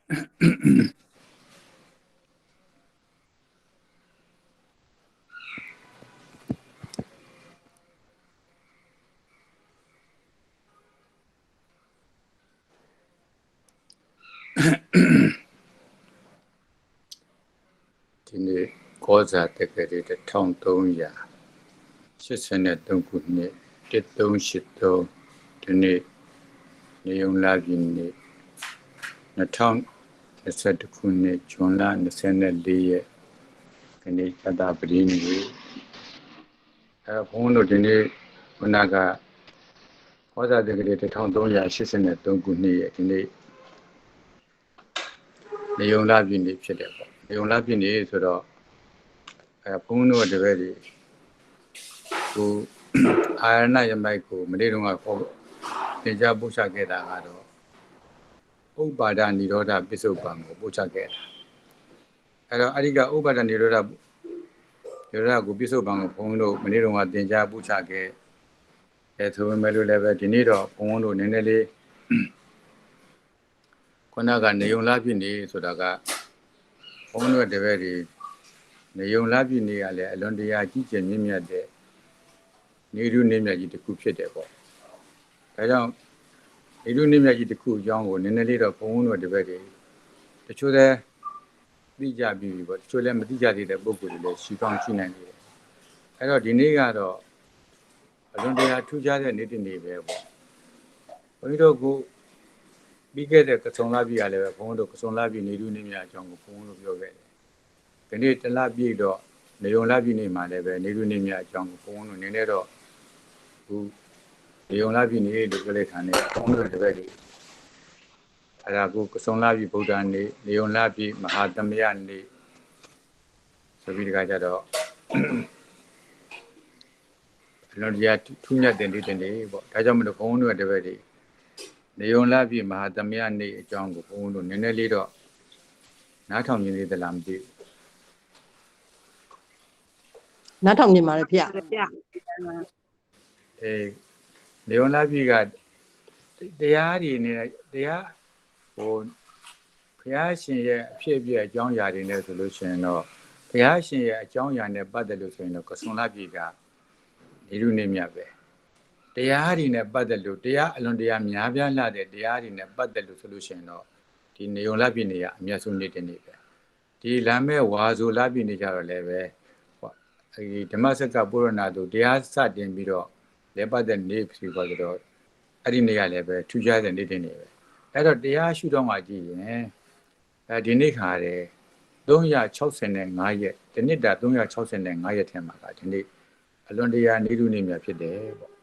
ဒီနေ့ကောဇာတက္ကရာ1383ခုနှစ်1383ဒီနေ့နေုံလာပြီနေ့2021ခုနှစ်ဇွန်လ24ရက်ဒီနေ့သတ္တပတိနေ့ဘုန်းတို့ဒီနေ့ခုနကကောဇာတက္ကရာ1383ခုနှစ်ရဲ့ဒီနေ့နေုံလာပြီနေ့ဖြစ်တယ်ပေါ့နေုံလာပြီနေ့ဆိုတော့ဘုန်းတို့တပည့်တွေကိုအာရဏယမိုက်ကိုမနေ့တုန်းကခေါ်သင်ကြားပို့ချခဲ့တာကတော့ဥပ္ပါဒနိရောဓပစ္စုပန်ကိုပို့ချခဲ့တာအဲ့တော့အဲ့ဒီကဥပ္ပါဒနိရောဓကိုပစ္စုပန်ကိုဘုန်းတို့မနေ့တုန်းကသင်ကြားပို့ချခဲ့ဆိုပေမဲ့လို့လည်းပဲဒီနေ့တော့ဘုန်းတို့နည်းနည်းလေးခုနကနေုံလာပြည့်နေဆိုတာကဘုန်းတို့တပည့်တွေနေုံလာပြည့်နေရလဲအလွန်တရာကြီးကျယ်မြင့်မြတ်တဲ့နေရုနေမြတ်ကြီးတစ်ခုဖြစ်တယ်ပေါ့ဒါကြောင့်နေရုနေမြတ်ကြီးတစ်ခုအကြောင်းကိုနည်းနည်းလေးတော့ဘုန်းတို့တပည့်တွေတချို့လည်းသိကြပြီပေါ့တချို့လည်းမသိကြသေးတဲ့ပုံစံတွေလည်းရှိကောင်းရှိနိုင်တယ်အဲ့တော့ဒီနေ့ကတော့အလွန်တရာထူးခြားတဲ့နေ့တစ်နေ့ပဲပေါ့ဘုန်းကြီးတို့ကပြီးခဲ့တဲ့ကစုံလာပြီရလည်းပဲဘုန်းတို့ကစုံလာပြီနေရုနေမြတ်အကြောင်းကိုဘုန်းတို့ပြောခဲ့တယ်ဒီနေ့တလပြည့်တော့နေုံလာပြီနေမှာလည်းပဲနေရုနေမြတ်အကြောင်းကိုဘုန်းတို့နည်းနည်းတော့ခုနေုံလာပြီနေလို့ပြောလိုက်တာနဲ့ဘုန်းတို့တပည့်တွေအဲ့ဒါကိုကစုံလာပြီဗုဒ္ဓနေနေုံလာပြီမဟာသမယနေဆိုပြီးဒီကကြတော့အလွန်တရာထူးမြတ်တဲ့နေ့တစ်နေ့ပေါ့ဒါကြောင့်မလို့ဘုန်းတို့တပည့်တွေနေုံလာပြီမဟာသမယနေအကြောင်းကိုဘုန်းတို့နည်းနည်းလေးတော့နားထောင်နေသေးသလားမသိဘူးနားထောင်နေပါတယ်ဖေနေုံလာပြီကတရားတွေနဲ့တရားဟိုဘုရားရှင်ရဲ့အဖြစ်အပျက်အကြောင်းအရာတွေနဲ့ဆိုလို့ရှိရင်တော့ဘုရားရှင်ရဲ့အကြောင်းအရာနဲ့ပတ်သက်လို့ဆိုရင်တော့ကစွန်လာပြီကနေရုနေမြတ်ပဲတရားတွေနဲ့ပတ်သက်လို့တရားအလွန်တရာများပြားလာတဲ့တရားတွေနဲ့ပတ်သက်လို့ဆိုလို့ရှိရင်တော့ဒီနေုံလာပြီနေကအမြတ်ဆုံးနေ့တစ်နေ့ပဲဒီလမ်းမဲ့ဝါဆိုလာပြီနေကြတော့လည်းပဲဒီဓမ္မစက္ကပုရဏတို့တရားစတင်ပြီးတော့လည်းပတ်တဲ့နေ့ဖြစ်ပါတော့အဲ့ဒီနေ့ကလည်းပဲထူးခြားတဲ့နေ့တစ်နေ့ပဲအဲ့တော့တရားရှုတော့မှကြည့်ရင်ဒီနေ့ခါတယ်365ရက်ဒီနှစ်တာ365ရက်ထဲမှာကဒီနေ့အလွန်တရာနေရုနေမြတ်ဖြစ်တယ်ပေါ့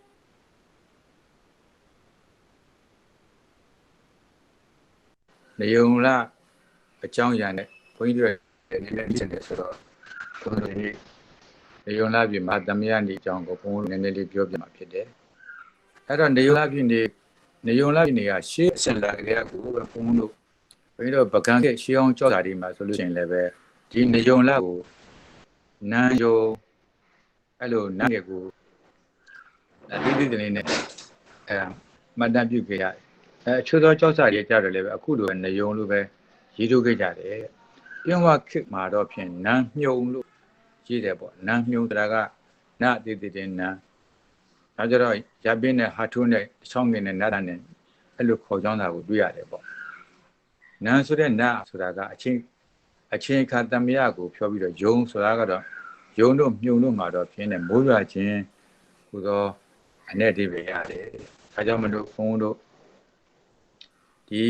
နေုံလာအကြောင်းအရာနဲ့ဘုန်းကြီးတို့နည်းနည်းသိတယ်ဆိုတော့ဘုန်းကြီးနေုံလာပြီမဟာသမယနေအကြောင်းကိုဘုန်းကြီးနည်းနည်းလေးပြောပြမှာဖြစ်တယ်အဲ့တော့နေုံလာပြီနေကရှေးအစင်လာကြကိုဘုန်းကြီးတို့ပကံကရှေးအောင်ကြောက်တာဒီမှာဆိုလို့ရှိရင်လည်းပဲဒီနေုံလာကိုနန်းယုံအဲ့လိုနန်းရကိုဒီလေးနဲ့မှတ်တမ်းပြုခဲ့ရတယ်အချို့သောကြောက်စာတွေကြတော့လည်းပဲအခုလိုနေုံလို့ပဲရေးထုတ်ခဲ့ကြတယ်ပြောင်းဝခစ်မှာတော့ဖြင့်နန်းမြုံလို့ရေးတယ်ပေါ့နန်းမြုံဆိုတာကနအသေးသေးတဲ့နန်းနောက်ကြတော့ရပင်းနဲ့ဟာထုံးနဲ့ချောင်းငင်နဲ့နတ်တန်းနဲ့အဲ့လိုခေါ်ကြောင်းတာကိုတွေ့ရတယ်ပေါ့နန်းဆိုတဲ့နတ်ဆိုတာကအချင်းခါတမယကိုဖြောပြီးတော့ယုံဆိုတာကတော့ယုံတို့မြုံတို့မှာတော့ဖြင်းတဲ့မိုးရွာခြင်းဟူသောအနေအဓိပ္ပာယ်ရတယ်ဒါကြောင့်မလို့ဘုန်းတို့ဒီ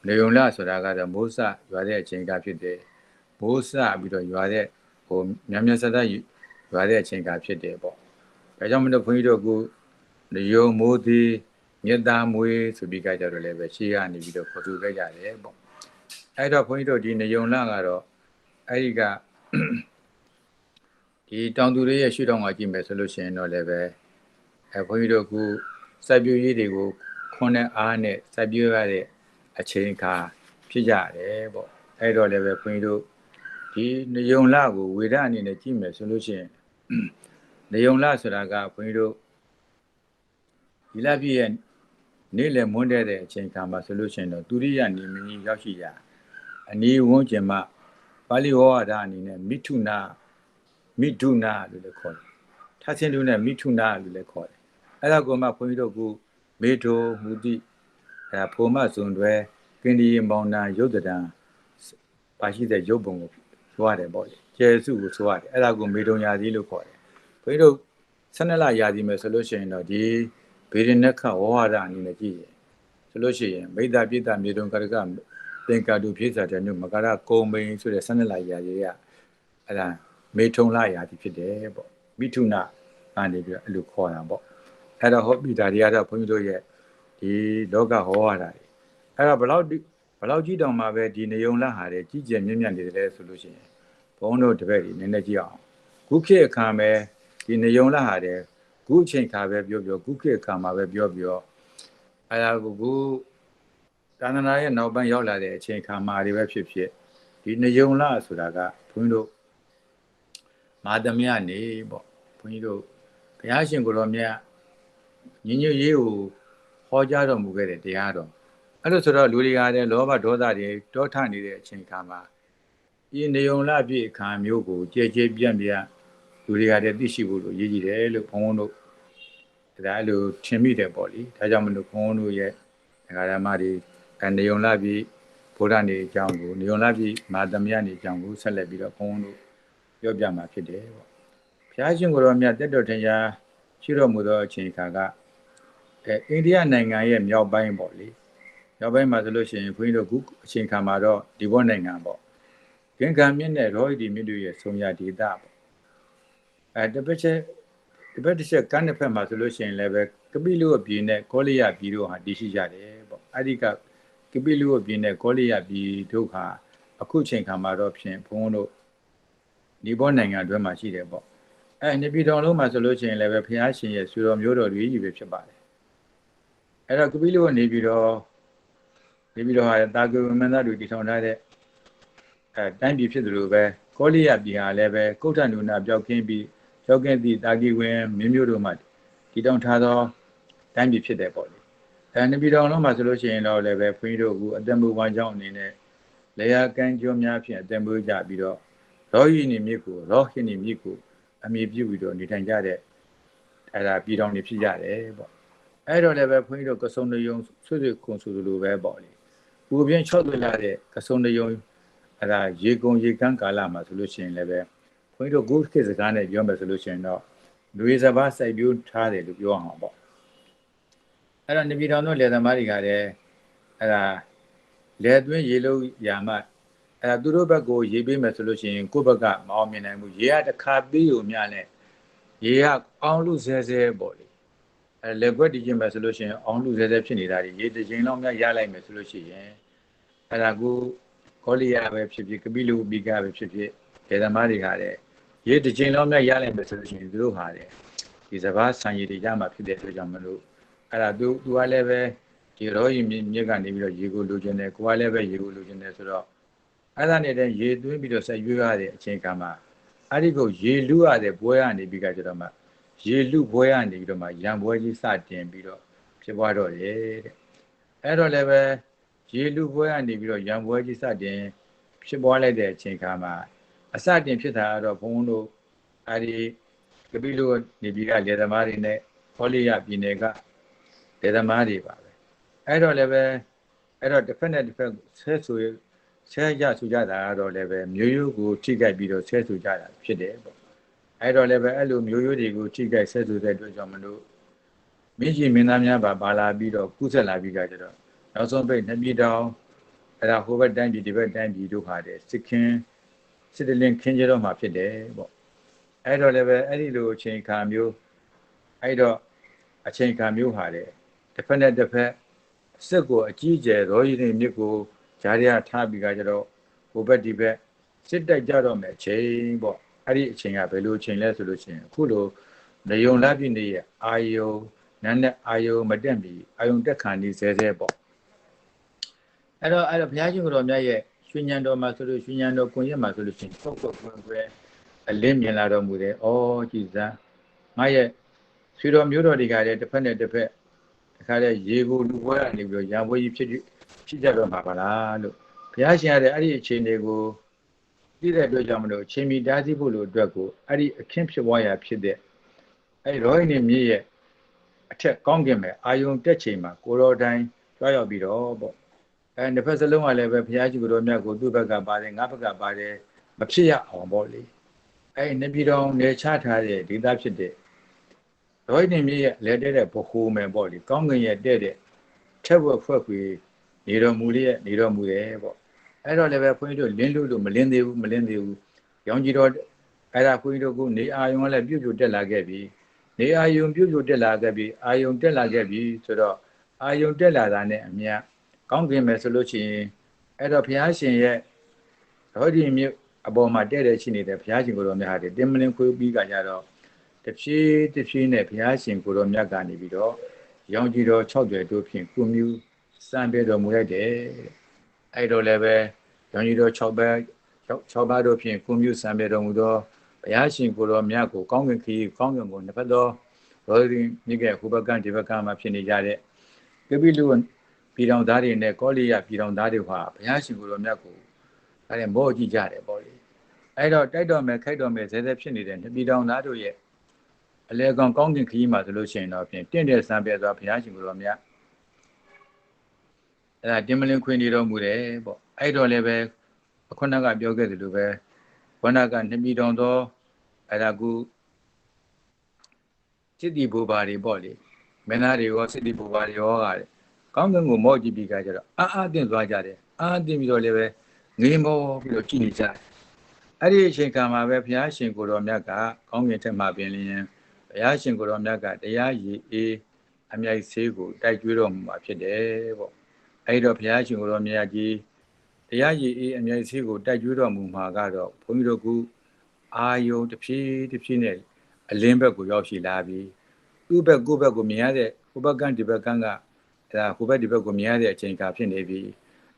နေုံလာဆိုတာကတော့မိုးစရွာတဲ့အချိန်ကဖြစ်တယ်မိုးစပြီးတော့ရွာတဲ့ဟိုမြတ်စက်ရွာတဲ့အချိန်ကဖြစ်တယ်ပေါ့ဒါကြောင့်မလို့ဘုန်းကြီးတို့ကနေုံမိုးသည်မြတ်သားမွေးဆိုပြီးကြကြတော့လည်းပဲရှေးကနေပြီးတော့ခေါ်သူခဲ့ကြတယ်ပေါ့အဲ့တော့ဘုန်းကြီးတို့ဒီနေုံလာကတော့အဲ့ဒီကဒီတောင်သူတွေရဲ့ရှုထောင့်ကကြည့်မယ်ဆိုလို့ရှိရင်တော့လည်းပဲဘုန်းကြီးတို့စိုက်ပျိုးရေးတွေကိုခွန်းနဲ့အားနဲ့စိုက်ပျိုးရတဲ့အချိန်အခါဖြစ်ကြတယ်ပေါ့အဲ့တော့လည်းပဲဘုန်းကြီးတို့ဒီနေုံလာကိုဝေဒအနေနဲ့ကြည့်မယ်ဆိုလို့ရှိရင်နေုံလာဆိုတာကဘုန်းကြီးတို့ဒီလပြည့်ရဲ့နေ့လယ်မွန်းတဲ့အချိန်ခါမှာဆိုလို့ရှိရင်တော့သူရိယနေမင်းကြီးရောက်ရှိကြ ani wonjema pali wada ani ne mitunaလို့လည်းခေါ်တယ်ထဆင်းတူနဲ့မိထုနာလို့လည်းခေါ်တယ်အဲ့ဒါကိုမှဘုန်းကြီးတို့ကမေထိုမူတိအဲ့ဖိုမဇွန်တွေကင်းဒီမောင်နာရုပ်တံပါရှိတဲ့ရုပ်ပုံကိုဆိုရတယ်ပေါ့လေကျေစုကိုဆိုရတယ်အဲ့ဒါကိုမေတုံရာသီလို့ခေါ်တယ်ဘုန်းကြီးတို့12လရာသီမယ်ဆိုလို့ရှိရင်တော့ဒီဘေရနက္ခဝဟရအနေနဲ့ကြည့်ရင်ဆိုလို့ရှိရင်မိဒ္ဒပိတ္တမြေတုံကရကသင်္ကာတုဖြစ်စာတဲ့မြို့မကရကုံမိန်ဆိုတဲ့12လရာသီကအဲ့ဒါမေထုံလရာသီဖြစ်တယ်ပေါ့မိထုနာကနေပြီးတော့အဲ့လိုခေါ်တာပေါ့အဲ့တော့ဟောပိတာတွေကတော့ဘုန်းကြီးတို့ရဲ့ဒီလောကဟောရတာအဲ့တော့ဘလောက်ကြီးတောင်မှပဲဒီနေုံလဟာတဲ့ကြီးကျယ်မြင့်မြတ်နေတယ်လဲဆိုလို့ရှိရင်ဘုန်းတို့တပည့်တွေနည်းနည်းကြည့်အောင်ခုခေတ်အခါမဲ့ဒီနေုံလဟာတဲ့ခုအချိန်ခါပဲပြောခုခေတ်အခါမှာပဲပြောအဲ့ဒါကိုသာသနာရဲ့နောက်ပိုင်းရောက်လာတဲ့အချိန်ခါမှာတွေပဲဖြစ်ဒီနေုံလဆိုတာကဘုန်းကြီးတို့မာသမယနေပေါ့ဘုန်းကြီးတို့ဘုရားရှင်ကိုယ်တော်မြတ်ညီညွတ်ရေးကိုဟောကြားတော်မူခဲ့တဲ့တရားတော်အဲ့လိုဆိုတော့လူတွေကလည်းလောဘဒေါသတွေတောထနေတဲ့အချိန်ခါမှာဒီနေုံလပြည့်အခါမျိုးကိုကြဲပြန့်လူတွေကလည်းသိရှိဖို့လို့ရည်ကြည်တယ်လို့ဘုန်းဘုန်းတို့ဒါလိုထင်မိတယ်ပေါ့လေဒါကြောင့်မလို့ဘုန်းဘုန်းတို့ရဲ့ဒကာဓမ္မတွေနေုံလပြည့်ဘုရားနေအကြောင်းကိုနေုံလပြည့်မာသမယနေအကြောင်းကိုဆက်လက်ပြီးတော့ဘုန်းဘုန်းတို့ပြောပြမှာဖြစ်တယ်ပေါ့ဘုရားရှင်ကိုယ်တော်မြတ်တက်တော်ထင်ရှားရှိတော်မူသောအချိန်ခါကအိန္ဒိယနိုင်ငံရဲ့မြောက်ပိုင်းပေါ့လေမြောက်ပိုင်းမှာဆိုလို့ရှိရင်ဘုန်းကြီးတို့ခုအချိန်ခါမှာတော့ဒီဘောနိုင်ငံပေါ့ဂင်္ဂါမြစ်နဲ့ရောဟိဒီမြစ်တို့ရဲ့ဆုံရဒေသပေါ့တပတ်တစ်ချက်ကမ်းတစ်ဖက်မှာဆိုလို့ရှိရင်လည်းပဲကပိလုအပြည်နဲ့ကောလိယပြည်တို့ဟာတည်ရှိကြတယ်ပေါ့အဲ့ဒီကပိလုအပြည်နဲ့ကောလိယပြည်တို့ဟာအခုချိန်ခါမှာတော့ဖြင့်ဘုန်းတို့ဒီဘောနိုင်ငံအတွင်းမှာရှိတယ်ပေါ့နေပြည်တော်လုံးမှာဆိုလို့ရှိရင်လည်းပဲဘုရားရှင်ရဲ့ဆွေတော်မျိုးတော်တွေကြီးပဲဖြစ်ပါတယ်အဲ့တော့ကပိလုကနေပြီးတော့ဟာတာဂုမန္တတို့တည်ထောင်ထားတဲ့တိုင်းပြည်ဖြစ်သလိုပဲကောလိယပြည်ဟာလည်းပဲကုဋ္ဌနုနာပြောက်ကင်းပြီးကြောက်ကင်းသည့်တာဂိဝင်မင်းမျိုးတို့မှတည်ထောင်ထားသောတိုင်းပြည်ဖြစ်တယ်ပေါ့လေနေပြည်တော်လုံးမှာဆိုလို့ရှိရင်တော့လည်းပဲဘုန်းကြီးတို့ကအတ္တမူဝါကြောင့်အနေနဲ့လေယာကံကျွန်းများဖြင့်အတ္တမူကြပြီးတော့ရောဟိနိမြစ်ကိုအမိပြုပြီးတော့နေထိုင်ကြတဲ့အဲ့ဒါပြည်တော်နေဖြစ်ကြတယ်ပေါ့အဲ့တော့လည်းပဲဘုန်းကြီးတို့ကစုံတယုံဆွေခွန်ဆိုလိုပဲပေါ့လေပူပြင်းချော့သွေးလာတဲ့ကစုံတယုံအဲ့ဒါရေကုန်ရေကန်းကာလမှာဆိုလို့ရှိရင်လည်းပဲဘုန်းကြီးတို့ကိုယ်ခေတ်စကားနဲ့ပြောမယ်ဆိုလို့ရှိရင်တော့လူရည်စပါးစိုက်ပျိုးထားတယ်လို့ပြောအောင်ပေါ့အဲ့တော့နေပြည်တော်တို့လယ်သမားတွေကလည်းအဲ့ဒါလယ်သွင်းရေလုံးရာမှအဲ့ဒါသူတို့ဘက်ကိုရေးပေးမယ်ဆိုလို့ရှိရင်ကိုယ့်ဘက်ကမအောင်မြင်နိုင်ဘူးရေကတစ်ခါပေးယူမြနဲ့ရေကအောင်လူဆဲပေါ့လေလက်ွက်တည်ခြင်းပဲဆိုလို့ရှိရင်အောင်လူဆဲဖြစ်နေတာတွေရေတစ်ချိန်လောက်များရလိုက်မယ်ဆိုလို့ရှိရင်အဲ့ဒါကိုကောလိယပဲဖြစ်ဖြစ်ကပိလုပိကပဲဖြစ်ဖြစ်ဒေသမားတွေကလည်းရေတစ်ချိန်လောက်များရလိုက်မယ်ဆိုလို့ရှိရင်သူတို့ဟာတဲ့ဒီစဘာဆံရည်တွေရမှာဖြစ်တဲ့အတွက်ကြောင့်မလို့အဲ့ဒါသူကလည်းပဲဒီရောဟိမြစ်ကနေပြီးတော့ရေကိုလိုချင်တယ်ကိုကလည်းပဲရေကိုလိုချင်တယ်ဆိုတော့အဲ့ဒါနဲ့တည်းရေသွင်းပြီးတော့ဆက်ရွေးရတဲ့အချိန်ကမှအဲ့ဒီကိုရေလူရတဲ့ပွဲကနေပြီးကြတော့မှရေလူပွဲကနေပြီးတော့မှရံပွဲကြီးစတင်ပြီးတော့ဖြစ်သွားတော့တယ်တဲ့အဲ့တော့လည်းပဲရေလူပွဲကနေပြီးတော့ရံပွဲကြီးစတင်ဖြစ်ပွားလိုက်တဲ့အချိန်ခါမှာအစတင်ဖြစ်တာကတော့ဘုန်းတို့အဲ့ဒီကပိလုနေပြီးကလေသမားတွေနဲ့ခေါလိယပြည်နယ်ကလေသမားတွေပါပဲအဲ့တော့လည်းပဲအဲ့တော့တစ်ဖက်နဲ့တစ်ဖက်ဆဲရဆိုကြတာကတော့လည်းပဲမျိုးရိုးကိုထိကြိုက်ပြီးတော့ဆဲဆိုကြတာဖြစ်တယ်ပေါ့အဲ့တော့လည်းပဲအဲ့လိုမျိုးရိုးတွေကိုထိကြိုက်ဆဲဆိုတဲ့အတွက်ကြောင့်မလို့မင်းကြီးမင်းသားများပါလာပြီးတော့ကုဆက်လာပြီးကြတော့နောက်ဆုံးပိတ်နှစ်ပြည်တောင်အဲ့ဒါဟိုဘက်တိုင်းပြည်ဒီဘက်တိုင်းပြည်တို့ဟာတဲ့စစ်တလင်းခင်းကျတော့မှဖြစ်တယ်ပေါ့အဲ့တော့လည်းပဲအဲ့ဒီလိုအချိန်ခါမျိုးအဲ့တော့အချိန်ခါမျိုးဟာတဲ့တစ်ဖက်နဲ့တစ်ဖက်စစ်ကိုအကြီးကျယ်ရောရည်နေမြစ်ကိုဂျားရထားပြီးကြတော့ဟိုဘက်ဒီဘက်စစ်တိုက်ကြတော့မယ်အချိန်ပေါ့အဲ့ဒီအချိန်ကဘယ်လိုအချိန်လဲဆိုလို့ရှိရင်အခုလိုနေုံလပြည့်နေ့ရဲ့အာယုံနန်းနဲ့အာယုံမတက်ပြီးအာယုံတက်ခါနေဆဲပေါ့အဲ့တော့ဘုရားရှင်ကိုယ်တော်မြတ်ရဲ့ရွှေဉဏ်တော်မှာဆိုလို့ရွှေဉဏ်တော်ကိုရက်မှာဆိုလို့ရှိရင်ပုတ်ကွယ်အလင်းမြင်လာတော်မူတယ်။ဩကြည်စမ်းငါရဲ့ဆွေတော်မျိုးတော်တွေကလည်းတစ်ဖက်နဲ့တစ်ဖက်တခါတည်းရေကိုလူပွဲကနေပြီးတော့ရံပွဲကြီးဖြစ်ကြတော့မှာပါလားလို့ဘ ရားရှင်ရတဲ့အဲ့ဒီအခြေအနေကိုသိတဲ့အတွက်ကြောင့်မလို့ချင်းမီတားသိဖို့လို့အတွက်ကိုအဲ့ဒီအခင်းဖြစ်ပွားရာဖြစ်တဲ့အဲ့ရောဟိနေမြစ်ရဲ့အထက်ကောင်းကင်မဲ့အာယုံတက်ချိန်မှာကိုတော်တိုင်းကြွရောက်ပြီးတော့ပေါ့အဲ့တစ်ဖက်စလုံးကလည်းပဲဘုရားရှိခိုးတော်မြတ်ကိုသူ့ဘက်ကပါတယ်ငါဘက်ကပါတယ်မဖြစ်ရအောင်ပေါ့လေအဲ့နေပြည်တော်နေချထားတဲ့ဒေသဖြစ်တဲ့ရောဟိနေမြစ်ရဲ့လဲတဲ့ဘဟုမဲ့ပေါ့လေကောင်းကင်ရဲ့တဲ့ထက်ဝက်ဖွဲ့ပြီးနေတော်မူရဲ့နေတော်မူတယ်ပေါ့အဲ့တော့လည်းပဲဘုန်းကြီးတို့လင်းလို့မလင်းသေးဘူးရောင်ကြီးတော်အဲ့ဒါဘုန်းကြီးတို့ကနေအာယုံကလည်းပြုတ်ပြုတ်တက်လာခဲ့ပြီနေအာယုံပြုတ်ပြုတ်တက်လာခဲ့ပြီအာယုံတက်လာခဲ့ပြီဆိုတော့အာယုံတက်လာတာနဲ့အမြတ်ကောင်းကင်မယ်ဆိုလို့ရှိရင်အဲ့တော့ဘုရားရှင်ရဲ့ရောဒီမြစ်အပေါ်မှာတဲ့တဲ့ရှိနေတဲ့ဘုရားရှင်ကိုယ်တော်မြတ်ဟာတင်မလင်းခွေးပြီးကကြတော့တဖြည်းနဲ့ဘုရားရှင်ကိုယ်တော်မြတ်ကနေပြီးတော့ရောင်ကြီးတော်6ကျွယ်တို့ဖြင့်ကုမြူစံပြတော်မူလိုက်တယ်အဲ့တော့လည်းပဲရောင်ကြီးတော်6ပါးတို့ဖြင့်ကုမြူစံပြတော်မူသောဘုရားရှင်ကိုယ်တော်မြတ်ကိုကောင်းကင်ခီးကောင်းကင်ကိုနှစ်ဖက်သောရောဒီမြစ်ကဟိုဘက်ကဒီဘက်ကမှာဖြစ်နေကြတဲ့ကပိလူပြည်တော်သားတွေနဲ့ကောလိယပြည်တော်သားတွေဟာဘုရားရှင်ကိုယ်တော်မြတ်ကိုအဲ့ဒါမောကြည့်ကြတယ်ပေါ့လေအဲ့တော့တိုက်တော်မယ်ခိုက်တော်မယ်ဇဲဇဲဖြစ်နေတဲ့ပြည်တော်သားတို့ရဲ့အလေကောင်ကောင်းကင်ခီးမှာဆိုလို့ရှိရင်တော့ဖြင့်တင့်တဲ့စံပြစွာဘုရားရှင်ကိုယ်တော်မြတ်အဲ့ဒါတင်မလင်းခွင်နေတော်မူတယ်ပေါ့အဲ့တော့လည်းပဲခုနကပြောခဲ့သလိုပဲခန္ဓာကနှစ်ပြည်တော်သောအဲ့ဒါကူစိတ္တိဘူပါတွေပေါ့လေမင်းသားတွေရောစိတ္တိဘူပါတွေရောကတဲ့ကောင်းကင်ကိုမော့ကြည့်ပြီးကြတော့အာအသင့်သွားကြတယ်အာအသင့်ပြီးတော့လည်းပဲငေးမောပြီးတော့ကြည့်နေကြတယ်အဲ့ဒီအချိန်ခါမှာပဲဘုရားရှင်ကိုယ်တော်မြတ်ကကောင်းကင်ထက်မှပင်လျင်ဘုရားရှင်ကိုယ်တော်မြတ်ကတရားရည်အေးအမြိုက်ဆေးကိုတိုက်ကြွေးတော်မူမှာဖြစ်တယ်ပေါ့အဲ့တော့ဘုရားရှင်ကိုယ်တော်မြတ်ကြီးတရားရည်အေးအမြိုက်ဆေးကိုတိုက်ကြွေးတော်မူမှာကတော့ဘုန်းကြီးတို့ကအာယုံတစ်ဖြည်းနဲ့အလင်းဘက်ကိုရောက်ရှိလာပြီးသူ့ဘက်ကိုယ့်ဘက်ကိုမြင်ရတဲ့ဟိုဘက်ကဒီဘက်ကဒါဟိုဘက်ဒီဘက်ကိုမြင်ရတဲ့အချိန်ကဖြစ်နေပြီ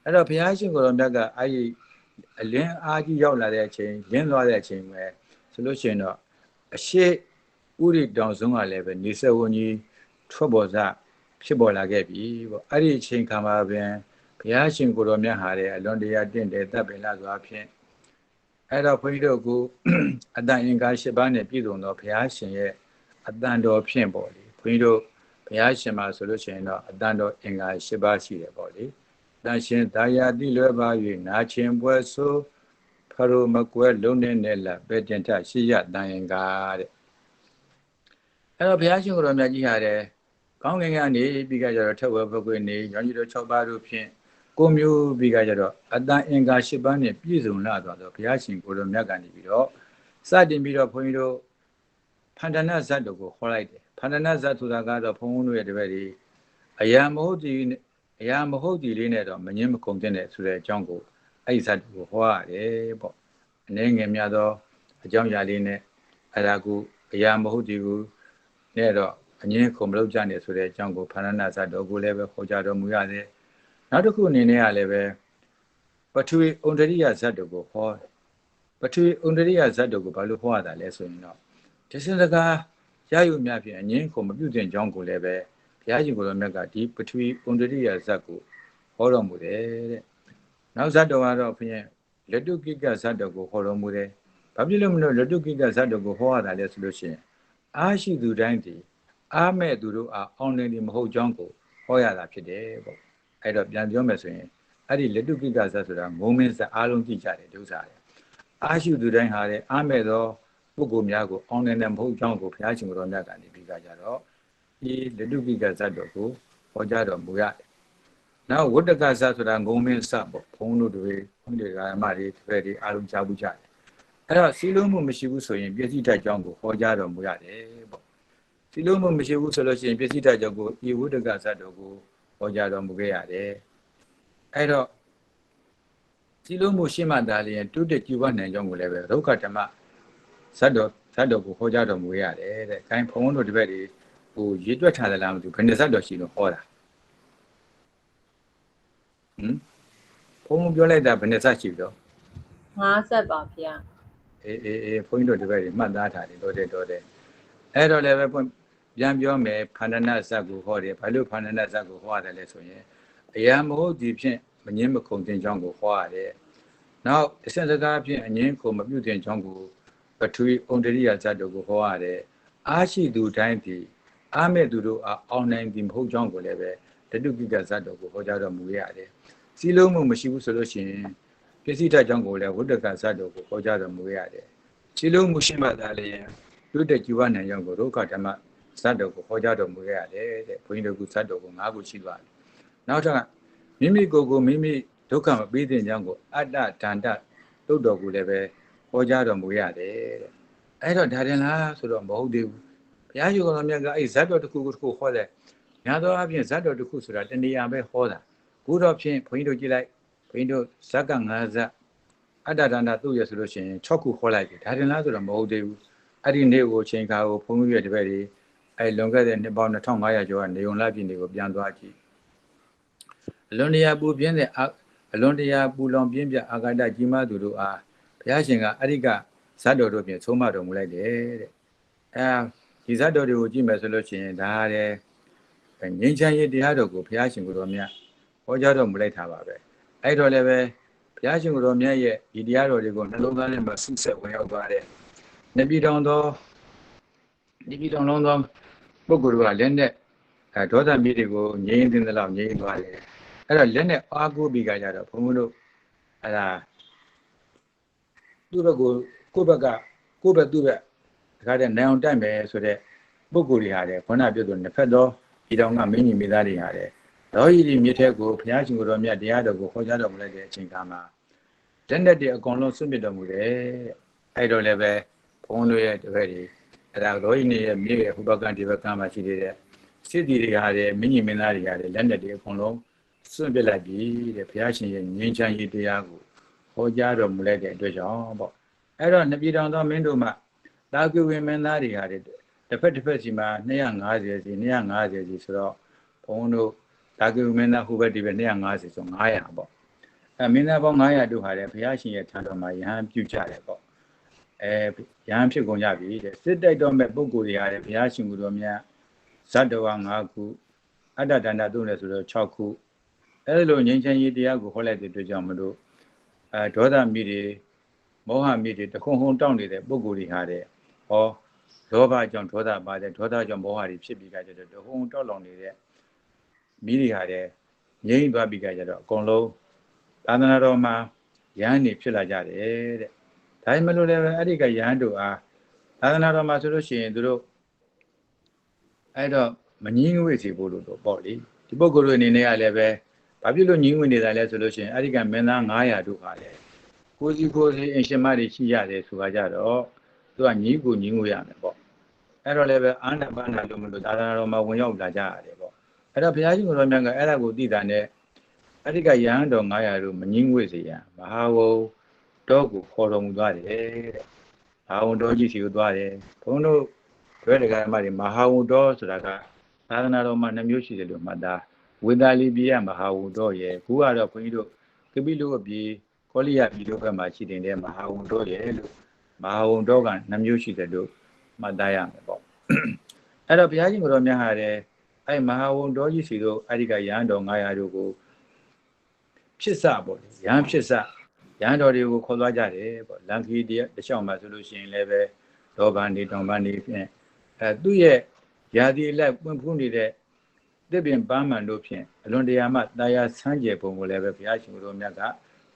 အဲ့တော့ဘုရားရှင်ကိုယ်တော်မြတ်ကအဲ့ဒီအလင်းအားကြီးရောက်လာတဲ့အချိန်လင်းသွားတဲ့အချိန်ပဲဆိုလို့ရှိရင်တော့အရှိဥရိတောင်ဆုံးကလည်းပဲနေဆက်ဝန်ကြီးထွက်ပေါ်စားဖြစ်ပေါ်လာခဲ့ပြီပေါ့အဲ့ဒီအချိန်ခါမှာပင်ဘုရားရှင်ကိုယ်တော်မြတ်ဟာတဲ့အလွန်တရာတင့်တယ်တပ်ပင်လာစွာဖြင့်အဲ့တော့ဘုန်းကြီးတို့ကအတန်အင်္ဂါ၈ပါးနဲ့ပြည့်စုံသောဘုရားရှင်ရဲ့အတန်တော်ဖြင့်ပေါ့လေဘုန်းကြီးတို့ဘုရားရှင်မှာဆိုလို့ရှိရင်တော့အတန်တော်အင်္ဂါ၈ပါးရှိတယ်ပေါ့လေတန်ရှင်သာယာတိလွယ်ပါ၍နာချင်းပွဲဆိုဖရိုမကွဲလုံးနဲ့လက်ပဲတင်ထရှိရတန်အင်္ဂါတဲ့အဲ့တော့ဘုရားရှင်ကိုယ်တော်မြတ်ကြီးဟာတဲ့ကောင်းကင်ကနေပြီးကြတော့ထက်ဝဲဘကွေနေရောင်ကြီးတော်6ပါးတို့ဖြင့်ကိုမျိုးပြီးကြတော့အတန်အင်္ဂါ၈ပါးနဲ့ပြည့်စုံလာတော့ဘုရားရှင်ကိုယ်တော်မြတ်ကနေပြီးတော့စတင်ပြီးတော့ဘုန်းကြီးတို့ဖန္ဒနာဇတ်တို့ကိုခေါ်လိုက်တယ်ဖန္ဒနာဇတ်ဆိုတာကတော့ဘုန်းဘုန်းတို့ရဲ့တပည့်တွေအရာမဟုတ်ဒီလေးနဲ့တော့မငင်းမခုန်တဲ့ဆိုတဲ့အကြောင်းကိုအဲ့ဒီဇတ်ကိုဟောရတယ်ပေါ့အနေငယ်များသောအကြောင်းအရာလေးနဲ့အဲ့ဒါကိုအရာမဟုတ်ဒီကိုနဲ့တော့အငင်းခုန်မလုပ်ကြနဲ့ဆိုတဲ့အကြောင်းကိုဖန္ဒနာဇတ်တို့ကိုလည်းပဲခေါ်ကြတော်မူရတယ်နောက်တစ်ခုအနေနဲ့ကလည်းပဲပထဝီဩန္ဒရိယဇတ်တို့ကိုဟောပထဝီဩန္ဒရိယဇတ်တို့ကိုဘာလို့ဟောရတာလဲဆိုရင်တော့တစ္ဆစကားရယူများဖြင့်အငင်းခုန်မပြုတ်တဲ့ကြောင်းကိုလည်းပဲဘုရားရှင်ကိုယ်တော်မြတ်ကဒီပထဝီဩန္ဒရိယဇတ်ကိုဟောတော်မူတယ်တဲ့နောက်ဇတ်တော်ကတော့ဘုရင်လက်တုကိကဇတ်တော်ကိုဟောတော်မူတယ်ဘာဖြစ်လို့မလို့လက်တုကိကဇတ်တော်ကိုဟောရတာလဲဆိုလို့ရှိရင်အားရှိသူတိုင်းဒီအားမဲ့သူတို့အားအောင်နေတယ်မဟုတ်ကြောင်းကိုဟောရတာဖြစ်တယ်ပေါ့အဲ့တော့ပြန်ပြောမယ်ဆိုရင်အဲ့ဒီလက်တုကိကဇတ်ဆိုတာငုံမင်းဇတ်အားလုံးကြည့်ကြတယ်ဒုစရတယ်အားရှိသူတိုင်းဟာတဲ့အားမဲ့သောပုဂ္ဂိုလ်များကိုအောင်နေတယ်မဟုတ်ကြောင်းကိုဘုရားရှင်ကိုယ်တော်မြတ်ကနေပြီးကြတော့ဒီလက်တုကိကဇတ်တော်ကိုဟောကြားတော်မူရတယ်နောက်ဝတ္တကဇတ်ဆိုတာငုံမင်းဇတ်ပေါ့ဘုန်းတို့တွေဘုန်းတွေကဓမ္မတွေတပည့်တွေအားလုံးကြားဘူးကြတယ်အဲ့တော့စီလုံးမှုမရှိဘူးဆိုရင်ပြည့်စည်တတ်ကြောင်းကိုဟောကြားတော်မူရတယ်ပေါ့စီလုံးမှုမရှိဘူးဆိုလို့ရှိရင်ပြည့်စည်တတ်ကြောင်းကိုဒီဝတ္တကဇတ်တော်ကိုဟောကြားတော်မူခဲ့ရတယ်အဲ့တော့စီလုံးမှုရှိမှသာလျှင်တုတ္တကြည်ဝနိုင်ကြောင်းကိုလည်းပဲဒုက္ခဓမ္မဇတ်တော်ကိုဟောကြားတော်မူရတယ်တဲ့။ခိုင်းဘုန်းတို့တပည့်တွေဟိုရွေးတွက်ထားတယ်လားမသိဘူးဘယ်နှဇတ်တော်ရှိလို့ဟောတာဘုန်းပြောလိုက်တာဘယ်နှဇတ်ရှိတော့5 ဆက်ပါဗျာအေးဘုန်းတို့တပည့်တွေမှတ်သားထားတယ်တော်တယ်အဲ့တော့လည်းပဲပြန်ပြောမယ်ဖန္ဒနာဇတ်ကိုဟောတယ်ဘာလို့ဖန္ဒနာဇတ်ကိုဟောရတယ်လဲဆိုရင်အရာမဟုတ်ဒီဖြင့်မ ငင်းမခုံတင်ကြောင်းကိုဟောရတယ်နောက်တစ်ဆက်စကားဖြင့်အငင်းကိုမပြုတင်ကြောင်းကိုပထဝီဩန္ဒရိယဇတ်တော်ကိုဟောရတယ်အားရှိသူတိုင်းသည်အားမဲ့သူတို့အောင်နိုင်သည်မဟုတ်ကြောင်းကိုလည်းပဲတတုကိကဇတ်တော်ကိုဟောကြားတော်မူရတယ်စီလုံးမှုမရှိဘူးဆိုလို့ရှိရင်ပစ္စည်းထကြောင်းကိုလည်းဝိတ္တကဇတ်တော်ကိုဟောကြားတော်မူရတယ်စီလုံးမှုရှိမှသာလျှင်လူတကြွနိုင်ကြောင်းကိုဒုက္ခဓမ္မဇတ်တော်ကိုဟောကြားတော်မူရတယ်တဲ့ဘုန်းကြီးတို့ကဇတ်တော်ကို၅ခုရှိသွားတယ်နောက်ထပ်မိမိကိုယ်ကိုမိမိဒုက္ခမပေးတဲ့ကြောင်းကိုအတ္တဒန္တတုတ်တော်ကိုလည်းပဲဟောကြားတော်မူရတယ်တဲ့အဲ့တော့ဒါရင်လားဆိုတော့မဟုတ်သေးဘူးဘုရားရှင်တော်မြတ်ကအဲ့ဇတ်တော်တစ်ခုဟောတယ်များသောအားဖြင့်ဇတ်တော်တစ်ခုဆိုတာတဏှာပဲဟောတာခုတော့ဖြင့်ဘုန်းကြီးတို့ကြည့်လိုက်ဘုန်းကြီးတို့ဇက်က9ဇက်အတ္တဒန္တတုတ်ရဆိုလို့ရှိရင်6ခုဟောလိုက်ပြီဒါရင်လားဆိုတော့မဟုတ်သေးဘူးအဲ့ဒီနေ့ကိုချိန်ခါကိုဘုန်းကြီးရဲ့တပည့်တွေအဲ့လွန်ခဲ့တဲ့နှစ်ပေါင်း2500ကျော်ကနေုံလာပြည်နေကိုပြန်သွားကြည့်အလွန်တရာပူပြင်းတဲ့အလွန်တရာပူလောင်ပြင်းပြအာဃာတကြီးမားသူတို့အားဘုရားရှင်ကအဲ့ဒီကဇတ်တော်တို့ဖြင့်ဆုံးမတော်မူလိုက်တယ်တဲ့ဒီဇတ်တော်တွေကိုကြည့်မယ်ဆိုလို့ရှိရင်ဒါတဲ့ငြိမ်းချမ်းရေးတရားတော်ကိုဘုရားရှင်ကိုယ်တော်မြတ်ဟောကြားတော်မူလိုက်တာပါပဲအဲ့တော့လည်းပဲဘုရားရှင်ကိုယ်တော်မြတ်ရဲ့ဒီတရားတော်တွေကိုနှလုံးသားထဲမှာဆုဆက်ဝင်ရောက်သွားတယ်နေပြည်တော်သောလုံးသောပုဂ္ဂိုလ်ကလက်နဲ့ဒေါသမြေတွေကိုငြိမ်းသိတဲ့လောက်ငြိမ်းသွားတယ်အဲ့တော့လက်နဲ့အားကိုးပြီးကြတော့ဘုန်းဘုန်းတို့အဲ့ဒါသူ့ဘက်ကိုကိုယ့်ဘက်သူ့ဘက်ဒါကြတဲ့နိုင်အောင်တိုက်မယ်ဆိုတဲ့ပုဂ္ဂိုလ်တွေဟာတဲ့ခေါင်းပြတ်သူနှစ်ဖက်သောဒီတော်ကမင်းကြီးမိသားတွေဟာတဲ့တော်ကြီးဒီမြစ်ထဲကိုဘုရားရှင်ကိုယ်တော်မြတ်တရားတော်ကိုခေါ်ကြတော်မူလိုက်တဲ့အချိန်ကမှလက်နဲ့တည်းအကုန်လုံးဆွတ်မြစ်တော်မူတယ်အဲ့တော့လည်းပဲဘုန်းတို့ရဲ့တပည့်တွေအဲ့ဒါတော်ကြီးနေရဲ့မြေရဲ့ဟိုဘက်ကဒီဘက်ကမှရှိသေးတဲ့စစ်တီတွေဟာတဲ့မင်းကြီးမင်းသားတွေဟာတဲ့လက်နဲ့တည်းအကုန်လုံးစွန့်ပစ်လိုက်ပြီတဲ့ဘုရားရှင်ရဲ့ငြိမ်းချမ်းရေးတရားကိုဟောကြားတော်မူလိုက်တဲ့အတွက်ကြောင့်ပေါ့အဲ့တော့နှစ်ပြည်တော်သောမင်းတို့မှတာကွေဝင်မင်းသားတွေဟာတဲ့တစ်ဖက်စီမှာ250စီဆိုတော့ဘုန်းတို့တာကွေဝင်မင်းသားဟိုဘက်ဒီဘက်250ဆို900ပေါ့မင်းသားပေါင်း900တို့ဟာတဲ့ဘုရားရှင်ရဲ့ထံတော်မှာယဟန်ပြုကြတယ်ပေါ့ယဟန်ဖြစ်ကုန်ကြပြီတဲ့စစ်တိုက်တော်မဲ့ပုဂ္ဂိုလ်တွေဟာတဲ့ဘုရားရှင်ကိုယ်တော်မြတ်ဇတ်တော်5ခုအတ္တဒန္တသုံးတယ်ဆိုတော့6ခုအဲ့လိုငြိမ်းချမ်းရေးတရားကိုဟောလိုက်တဲ့အတွက်ကြောင့်မလို့ဒေါသမိတွေမောဟမိတွေတခုံဟုံတောင့်နေတဲ့ပုဂ္ဂိုလ်တွေဟာတဲ့ဟောလောဘကြောင့်ဒေါသပါတယ်ဒေါသကြောင့်မောဟတွေဖြစ်ပြီးကြတဲ့တခုံတောက်လောင်နေတဲ့မိတွေဟာတဲ့ငြိမ်းသွားပြီးကြတော့အကုန်လုံးသာသနာတော်မှာယဟန်နေဖြစ်လာကြတယ်တဲ့ဒါမှမဟုတ်လည်းအဲ့ဒီကယဟန်တို့အားသာသနာတော်မှာဆိုလို့ရှိရင်သူတို့အဲ့တော့မငြင်းငွေ့စီဖို့လို့တော့ပေါ့လေဒီပုဂ္ဂိုလ်တွေအနေနဲ့ကလည်းပဲဘာဖြစ်လို့ငြင်းငွေ့နေတာလဲဆိုလို့ရှိရင်အဲ့ဒီကမင်းသား900တို့ဟာလေကိုစီအင်ရှင်မတွေရှိရတယ်ဆိုတာကြတော့သူကညီကိုညီငွေရမယ်ပေါ့အဲ့တော့လည်းပဲအာနာပါနာလို့မလို့သာသနာတော်မှာဝင်ရောက်လာကြရတယ်ပေါ့အဲ့တော့ဘုရားရှင်ကိုယ်တော်မြတ်ကအဲ့ဒါကိုသိတာနဲ့အဲ့ဒီကယဟန်တော်900တို့မငြင်းငွေ့စေရမဟာဝုံတော်ကိုခေါ်တော်မူသွားတယ်တဲ့မဟာဝုံတော်ကြီးစီကိုသွားတယ်ဘုန်းတို့တွဲတက္ကမတွေမဟာဝုံတော်ဆိုတာကသာသနာတော်မှာ2မျိုးရှိတယ်လို့မှတ်သားဝေသာလီပြည်မဟာဝုံတော်ရဲ့ခုကတော့ဘုန်းကြီးတို့ကပိလုပြည်ကောလိယပြည်တို့ဘက်မှာရှိတဲ့မဟာဝုံတော်ရဲ့လို့မဟာဝုံတော်က2မျိုးရှိတယ်လို့မှတ်သားရမယ်ပေါ့အဲ့တော့ဘုရားရှင်ကိုယ်တော်မြတ်ဟာတဲ့အဲ့မဟာဝုံတော်ကြီးစီတို့အဲ့ဒီကရဟန်းတော်900တို့ကိုဖြစ်စပေါ့လေရဟန်းဖြစ်စရဟန်းတော်တွေကိုခေါ်သွားကြတယ်ပေါ့လန်ခီတခြားမှာဆိုလို့ရှိရင်လည်းပဲဒေါဘန်နေတောင်ပန်းနေဖြင့်သူ့ရဲ့ယာတိလိုက်ပွင့်ဖူးနေတဲ့တစ်ပင်ပန်းမှန်တို့ဖြင့်အလွန်တရာမှတာယာဆန်းကျယ်ပုံကိုလည်းပဲဘုရားရှင်ကိုယ်တော်မြတ်က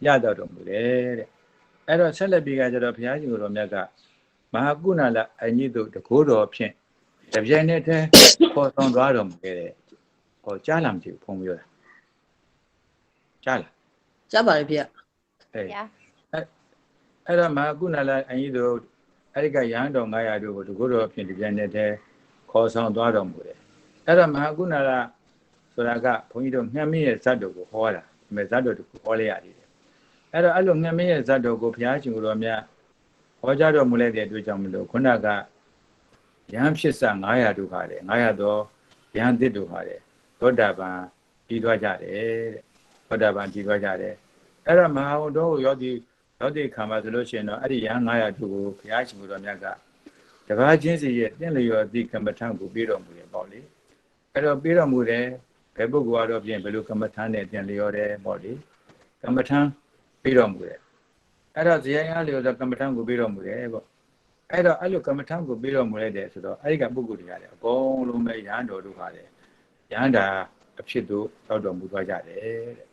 ရတော်မူတယ်တဲ့အဲ့တော့ဆက်လက်ပြီးကြတော့ဘုရားရှင်ကိုယ်တော်မြတ်ကမဟာကုဏလအညိတို့တကိုးတော်ဖြင့်တပြိုင်နက်တည်းခေါ်ဆောင်သွားတော်မူခဲ့တဲ့ဟောကြားလာမကြည့်ဖုံးပြောတာကြားလားကြားပါလေဖေအဲ့တော့မဟာကုဏလအညိတို့အဲ့ဒီကရဟန်းတော်900တို့ကိုတကိုးတော်ဖြင့်တပြိုင်နက်တည်းခေါ်ဆောင်သွားတော်မူတယ်အဲ့တော့မဟာကုဏလဆိုတာကဘုန်းကြီးတို့မြတ်မင်းရဲ့ဇတ်တော်ကိုဟောတာဒီမဲ့ဇတ်တော်ကိုဟောလိုက်ရတယ်အဲ့တော့အဲ့လိုမြတ်မင်းရဲ့ဇတ်တော်ကိုဘုရားရှင်ကိုယ်တော်မြတ်ဟောကြားတော်မူလိုက်တဲ့အတွက်ကြောင့်မလို့ခုနကယဟန်ဖြစ်စ900တို့ဟာတယ်900တော့ယဟန်သစ်တို့ဟာတယ်သောတာပန်ပြီးသွားကြတယ်တဲ့သောတာပန်ပြီးသွားကြတယ်အဲ့တော့မဟာဝတ္တောကိုရောက်တဲ့ခါမှာဆိုလို့ရှိရင်တော့အဲ့ဒီယဟန်900တို့ကိုဘုရားရှင်ကိုယ်တော်မြတ်ကတပါးချင်းစီရဲ့တင့်လျော်သည့်ကမ္မထံကိုပေးတော်မူတယ်ပေါ့လေအဲ့တော့ပေးတော်မူတယ်ဘယ်ပုဂ္ဂိုလ်ကတော့ပြင်ဘယ်လိုကမ္မထံနဲ့တင့်လျော်တယ်ပေါ့လေ ကမ္မထံပြီးတော်မူတယ်အဲ့တော့ဇယရလျော်သောကမ္မထံကိုပြီးတော်မူတယ်ပေါ့အဲ့တော့အဲ့လိုကမ္မထံကိုပြီးတော်မူလိုက်တယ်ဆိုတော့အဲ့ဒီကပုဂ္ဂိုလ်တွေကလည်းအကုန်လုံးပဲရဟန်းတော်တို့ဟာလေရဟန္တာအဖြစ်သို့ရောက်တော်မူသွားကြတယ်တဲ့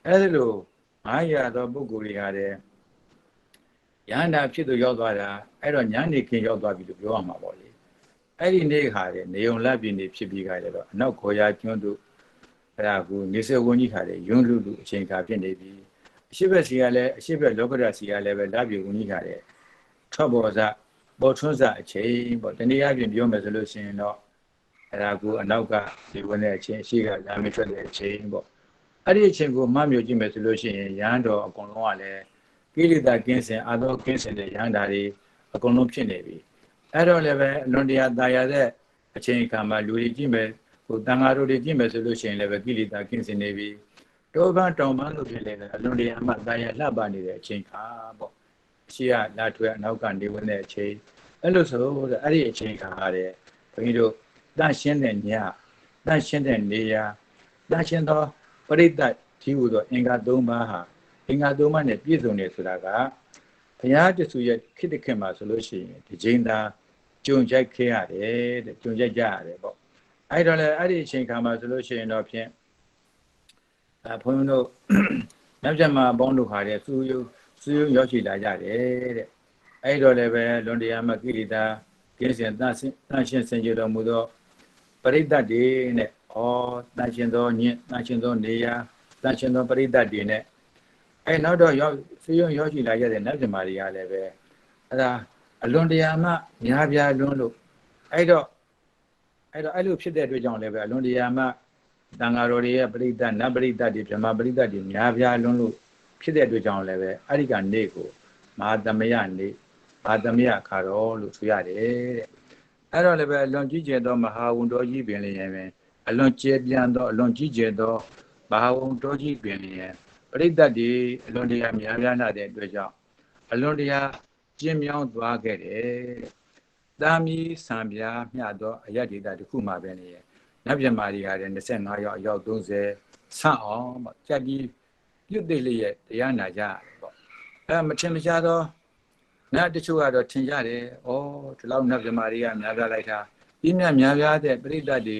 အဲ့ဒီလို900သောပုဂ္ဂိုလ်တွေဟာလေရဟန္တာဖြစ်သို့ရောက်သွားတာအဲ့တော့ဉာဏ်နေခင်ရောက်သွားပြီလို့ပြောရမှာပေါ့လေအဲ့ဒီနေ့ဟာလေနေုံလက်ပြင်းနေဖြစ်ပြီးကြတယ်တော့အနောက်ခေါ်ရကျွန်းတို့အဲ့ဒါကိုနေစေဝန်းကြီးခါလေယွန်းလူလူအချိန်ခါဖြစ်နေပြီအရှိဘက်စီကလည်းအရှိဘက်လောကရစီကလည်းပဲလက်ပြဝန်းကြီးခါလေထွက်ပေါ်စားပေါ်ထွန်းစားအချိန်ပေါ့တနည်းအားဖြင့်ပြောမယ်ဆိုလို့ရှိရင်တော့အဲ့ဒါကိုအနောက်ကဒီဝင်တဲ့အချိန်အရှိကလာမထွက်တဲ့အချိန်ပေါ့အဲ့ဒီအချိန်ကိုမှတ်မြို့ကြည့်မယ်ဆိုလို့ရှိရင်ရဟန်းတော်အကုန်လုံးကလည်းကိလေသာကင်းစင်အာသောကင်းစင်တဲ့ရဟန္တာတွေအကုန်လုံးဖြစ်နေပြီအဲ့တော့လည်းပဲအလွန်တရာတာယာတဲ့အချိန်အခါမှာလူတွေကြည့်မယ်ဟိုတန်ဃာတို့တွေကြည့်မယ်ဆိုလို့ရှိရင်လည်းပဲကိလေသာကင်းစင်နေပြီတောပန်းတောင်ပန်းလို့ဖြစ်နေတယ်အလွန်တရာမှတာယာလှပနေတဲ့အချိန်ခါပေါ့ရှိရလာထွေအနောက်ကနေဝင်တဲ့အချိန်အဲ့လိုဆိုတော့အဲ့ဒီအချိန်ခါရတယ်ဘုန်းကြီးတို့တန့်ရှင်းတဲ့ညတန့်ရှင်းတဲ့နေရာတန့်ရှင်းသောပရိသတ်ကြီးဟူသောအင်္ဂါ၃ပါးဟာအင်္ဂါ၃ပါးနဲ့ပြည့်စုံနေဆိုတာကဘုရားတဆူရဲ့ခိတ္တခင်မှာဆိုလို့ရှိရင်ဒီချိန်သာကြုံကြိုက်ခဲ့ရတယ်တဲ့ကြုံကြိုက်ကြရတယ်ပေါ့အဲ့တော့လေအဲ့ဒီအချိန်ခါမှာဆိုလို့ရှိရင်တော့ဖြင့်ဘုန်းကြီးတို့မြတ်မြတ်မှာပေါင်းတို့ခါတဲ့စူးရုံရောက်ရှိလာကြတယ်တဲ့အဲ့တော့လည်းပဲလွန်တရားမှကိလေသာကင်းစင်တန့်ရှင်းစင်ကြတော်မူသောပရိသတ်တွေနဲ့ဩတန့်ရှင်းသောညင်တန့်ရှင်းသောနေရာတန့်ရှင်းသောပရိသတ်တွေနဲ့အဲ့နောက်တော့စူးရုံရောက်ရှိလာကြတဲ့နတ်မြတ်မာတွေကလည်းပဲအဲ့ဒါအလွန်တရာမှများပြားလွန်းလို့အဲ့တော့အဲ့လိုဖြစ်တဲ့အတွက်ကြောင့်လည်းပဲအလွန်တရာမှတန်ဃာတော်တွေရဲ့ပရိသတ်နတ်ပရိသတ်တွေဗြဟ္မာပရိသတ်တွေများပြားလွန်းလို့ဖြစ်တဲ့အတွက်ကြောင့်လည်းပဲအဲ့ဒီကနေကိုမဟာသမယနေမဟာသမယခါတော်လို့ဆိုရတယ်တဲ့အဲ့တော့လည်းပဲအလွန်ကြီးကျယ်သောမဟာဝုန်တော်ကြီးပင်လည်းပဲအလွန်ကျယ်ပြန့်သောအလွန်ကြီးကျယ်သောမဟာဝုန်တော်ကြီးပင်လည်းပရိသတ်တွေအလွန်တရာများပြားလာတဲ့အတွက်ကြောင့်အလွန်တရာကျင်းမြောင်းသွားခဲ့တယ်တာမီစံပြားမျှသောအယတ္တိတတစ်ခုမှပဲနေရဲ့နတ်မြတ်မာတွေဟာလည်း25ရောက်အယောက်30ဆန့်အောင်ပေါ့ကြက်ကြီးပြုတ်သိလျက်တရားနာကြရတယ်ပေါ့မထင်မရှားသောနတ်တချို့ကတော့ထင်ကြတယ်ဒီလောက်နတ်မြတ်မာတွေကများပြားလိုက်တာပြင်းများပြားတဲ့ပရိသတ်တွေ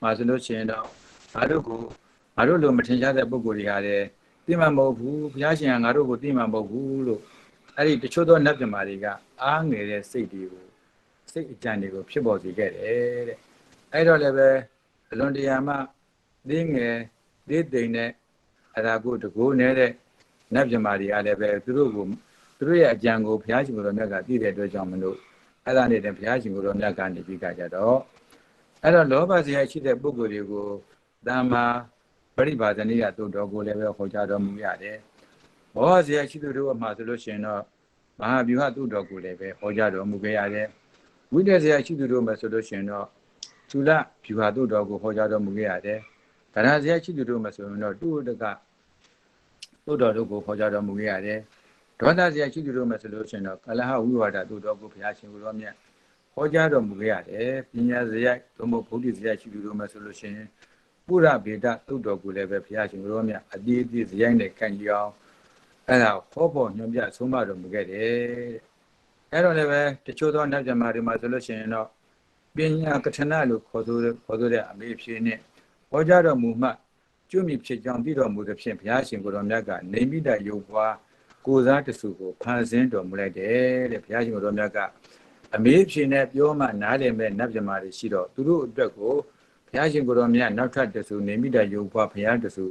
မှာဆိုလို့ရှိရင်တော့ငါတို့လိုမထင်ရှားတဲ့ပုဂ္ဂိုလ်တွေဟာလည်းသိမှမဟုတ်ဘူးဘုရားရှင်ကငါတို့ကိုသိမှမဟုတ်ဘူးလို့အဲ့ဒီတချို့သောနတ်မြတ်မာတွေကအားငယ်တဲ့စိတ်တွေကိုစိတ်အကြံတွေကိုဖြစ်ပေါ်စေခဲ့တယ်တဲ့အဲ့တော့လည်းပဲအလွန်တရာမှသိငယ်သိသိမ့်နဲ့အရာကိုတကိုးနေတဲ့နတ်မြတ်မာတွေကလည်းပဲသူတို့ရဲ့အကြံကိုဘုရားရှင်ကိုယ်တော်မြတ်ကသိတဲ့အတွက်ကြောင့်မလို့အဲ့ဒါနဲ့တည်းဘုရားရှင်ကိုယ်တော်မြတ်ကနေပြီးကြတော့အဲ့တော့လောဘဇယရှိတဲ့ပုဂ္ဂိုလ်တွေကိုတမ္မာပရိပါဒနိယသို့တော်ကိုလည်းပဲဟောကြားတော်မူရတယ်။ဘောဇယရှိသူတို့အမှာဆိုလို့ရှိရင်တော့မဟာဗျူဟာသို့တော်ကိုလည်းပဲဟောကြားတော်မူခဲ့ရတယ်။ဝိတ္တဇယရှိသူတို့မှာဆိုလို့ရှိရင်တော့သုလဗျူဟာသို့တော်ကိုဟောကြားတော်မူခဲ့ရတယ်။ဗရဇယရှိသူတို့မှာဆိုရင်တော့တုဝတ္တကသို့တော်တို့ကိုဟောကြားတော်မူခဲ့ရတယ်။ဒေါသဇယရှိသူတို့မှာဆိုလို့ရှိရင်တော့ကလဟဝိဝါဒသို့တော်ကိုဘုရားရှင်ကိုယ်တော်မြတ်ဟောကြားတော်မူခဲ့ရတယ်။ပညာဇယသို့မဟုတ်ဗုဒ္ဓဇယရှိသူတို့မှာဆိုလို့ရှိရင်ပုရဗေဒသုတ်တော်ကိုလည်းပဲဘုရားရှင်ကိုယ်တော်မြတ်အတိအကျဇယိုင်းနဲ့ခံကြအောင်အဲ့ဒါဟောဖို့ညွှန်ပြဆုံးမတော်မူခဲ့တယ်အဲ့တော့လည်းပဲတချို့သောနတ်မြတ်မာတွေမှာဆိုလို့ရှိရင်တော့ပညာကထဏလို့ခေါ်ဆိုတဲ့အမေဖြေနဲ့ဟောကြားတော်မူမှကျွမြဖြစ်ကြောင်းသိတော်မူသဖြင့်ဘုရားရှင်ကိုယ်တော်မြတ်ကနေမိတယုတ်ပွားကိုစားတစုကိုဖန်ဆင်းတော်မူလိုက်တယ်တဲ့ဘုရားရှင်ကိုယ်တော်မြတ်ကအမေဖြေနဲ့ပြောမှနားလည်မဲ့နတ်မြတ်မာတွေရှိတော့သူတို့အတွက်ကိုဘုရားရှင်ကိုယ်တော်မြတ်နောက်ထပ်တစုနေမိတယုတ်ပွားဘုရားတစု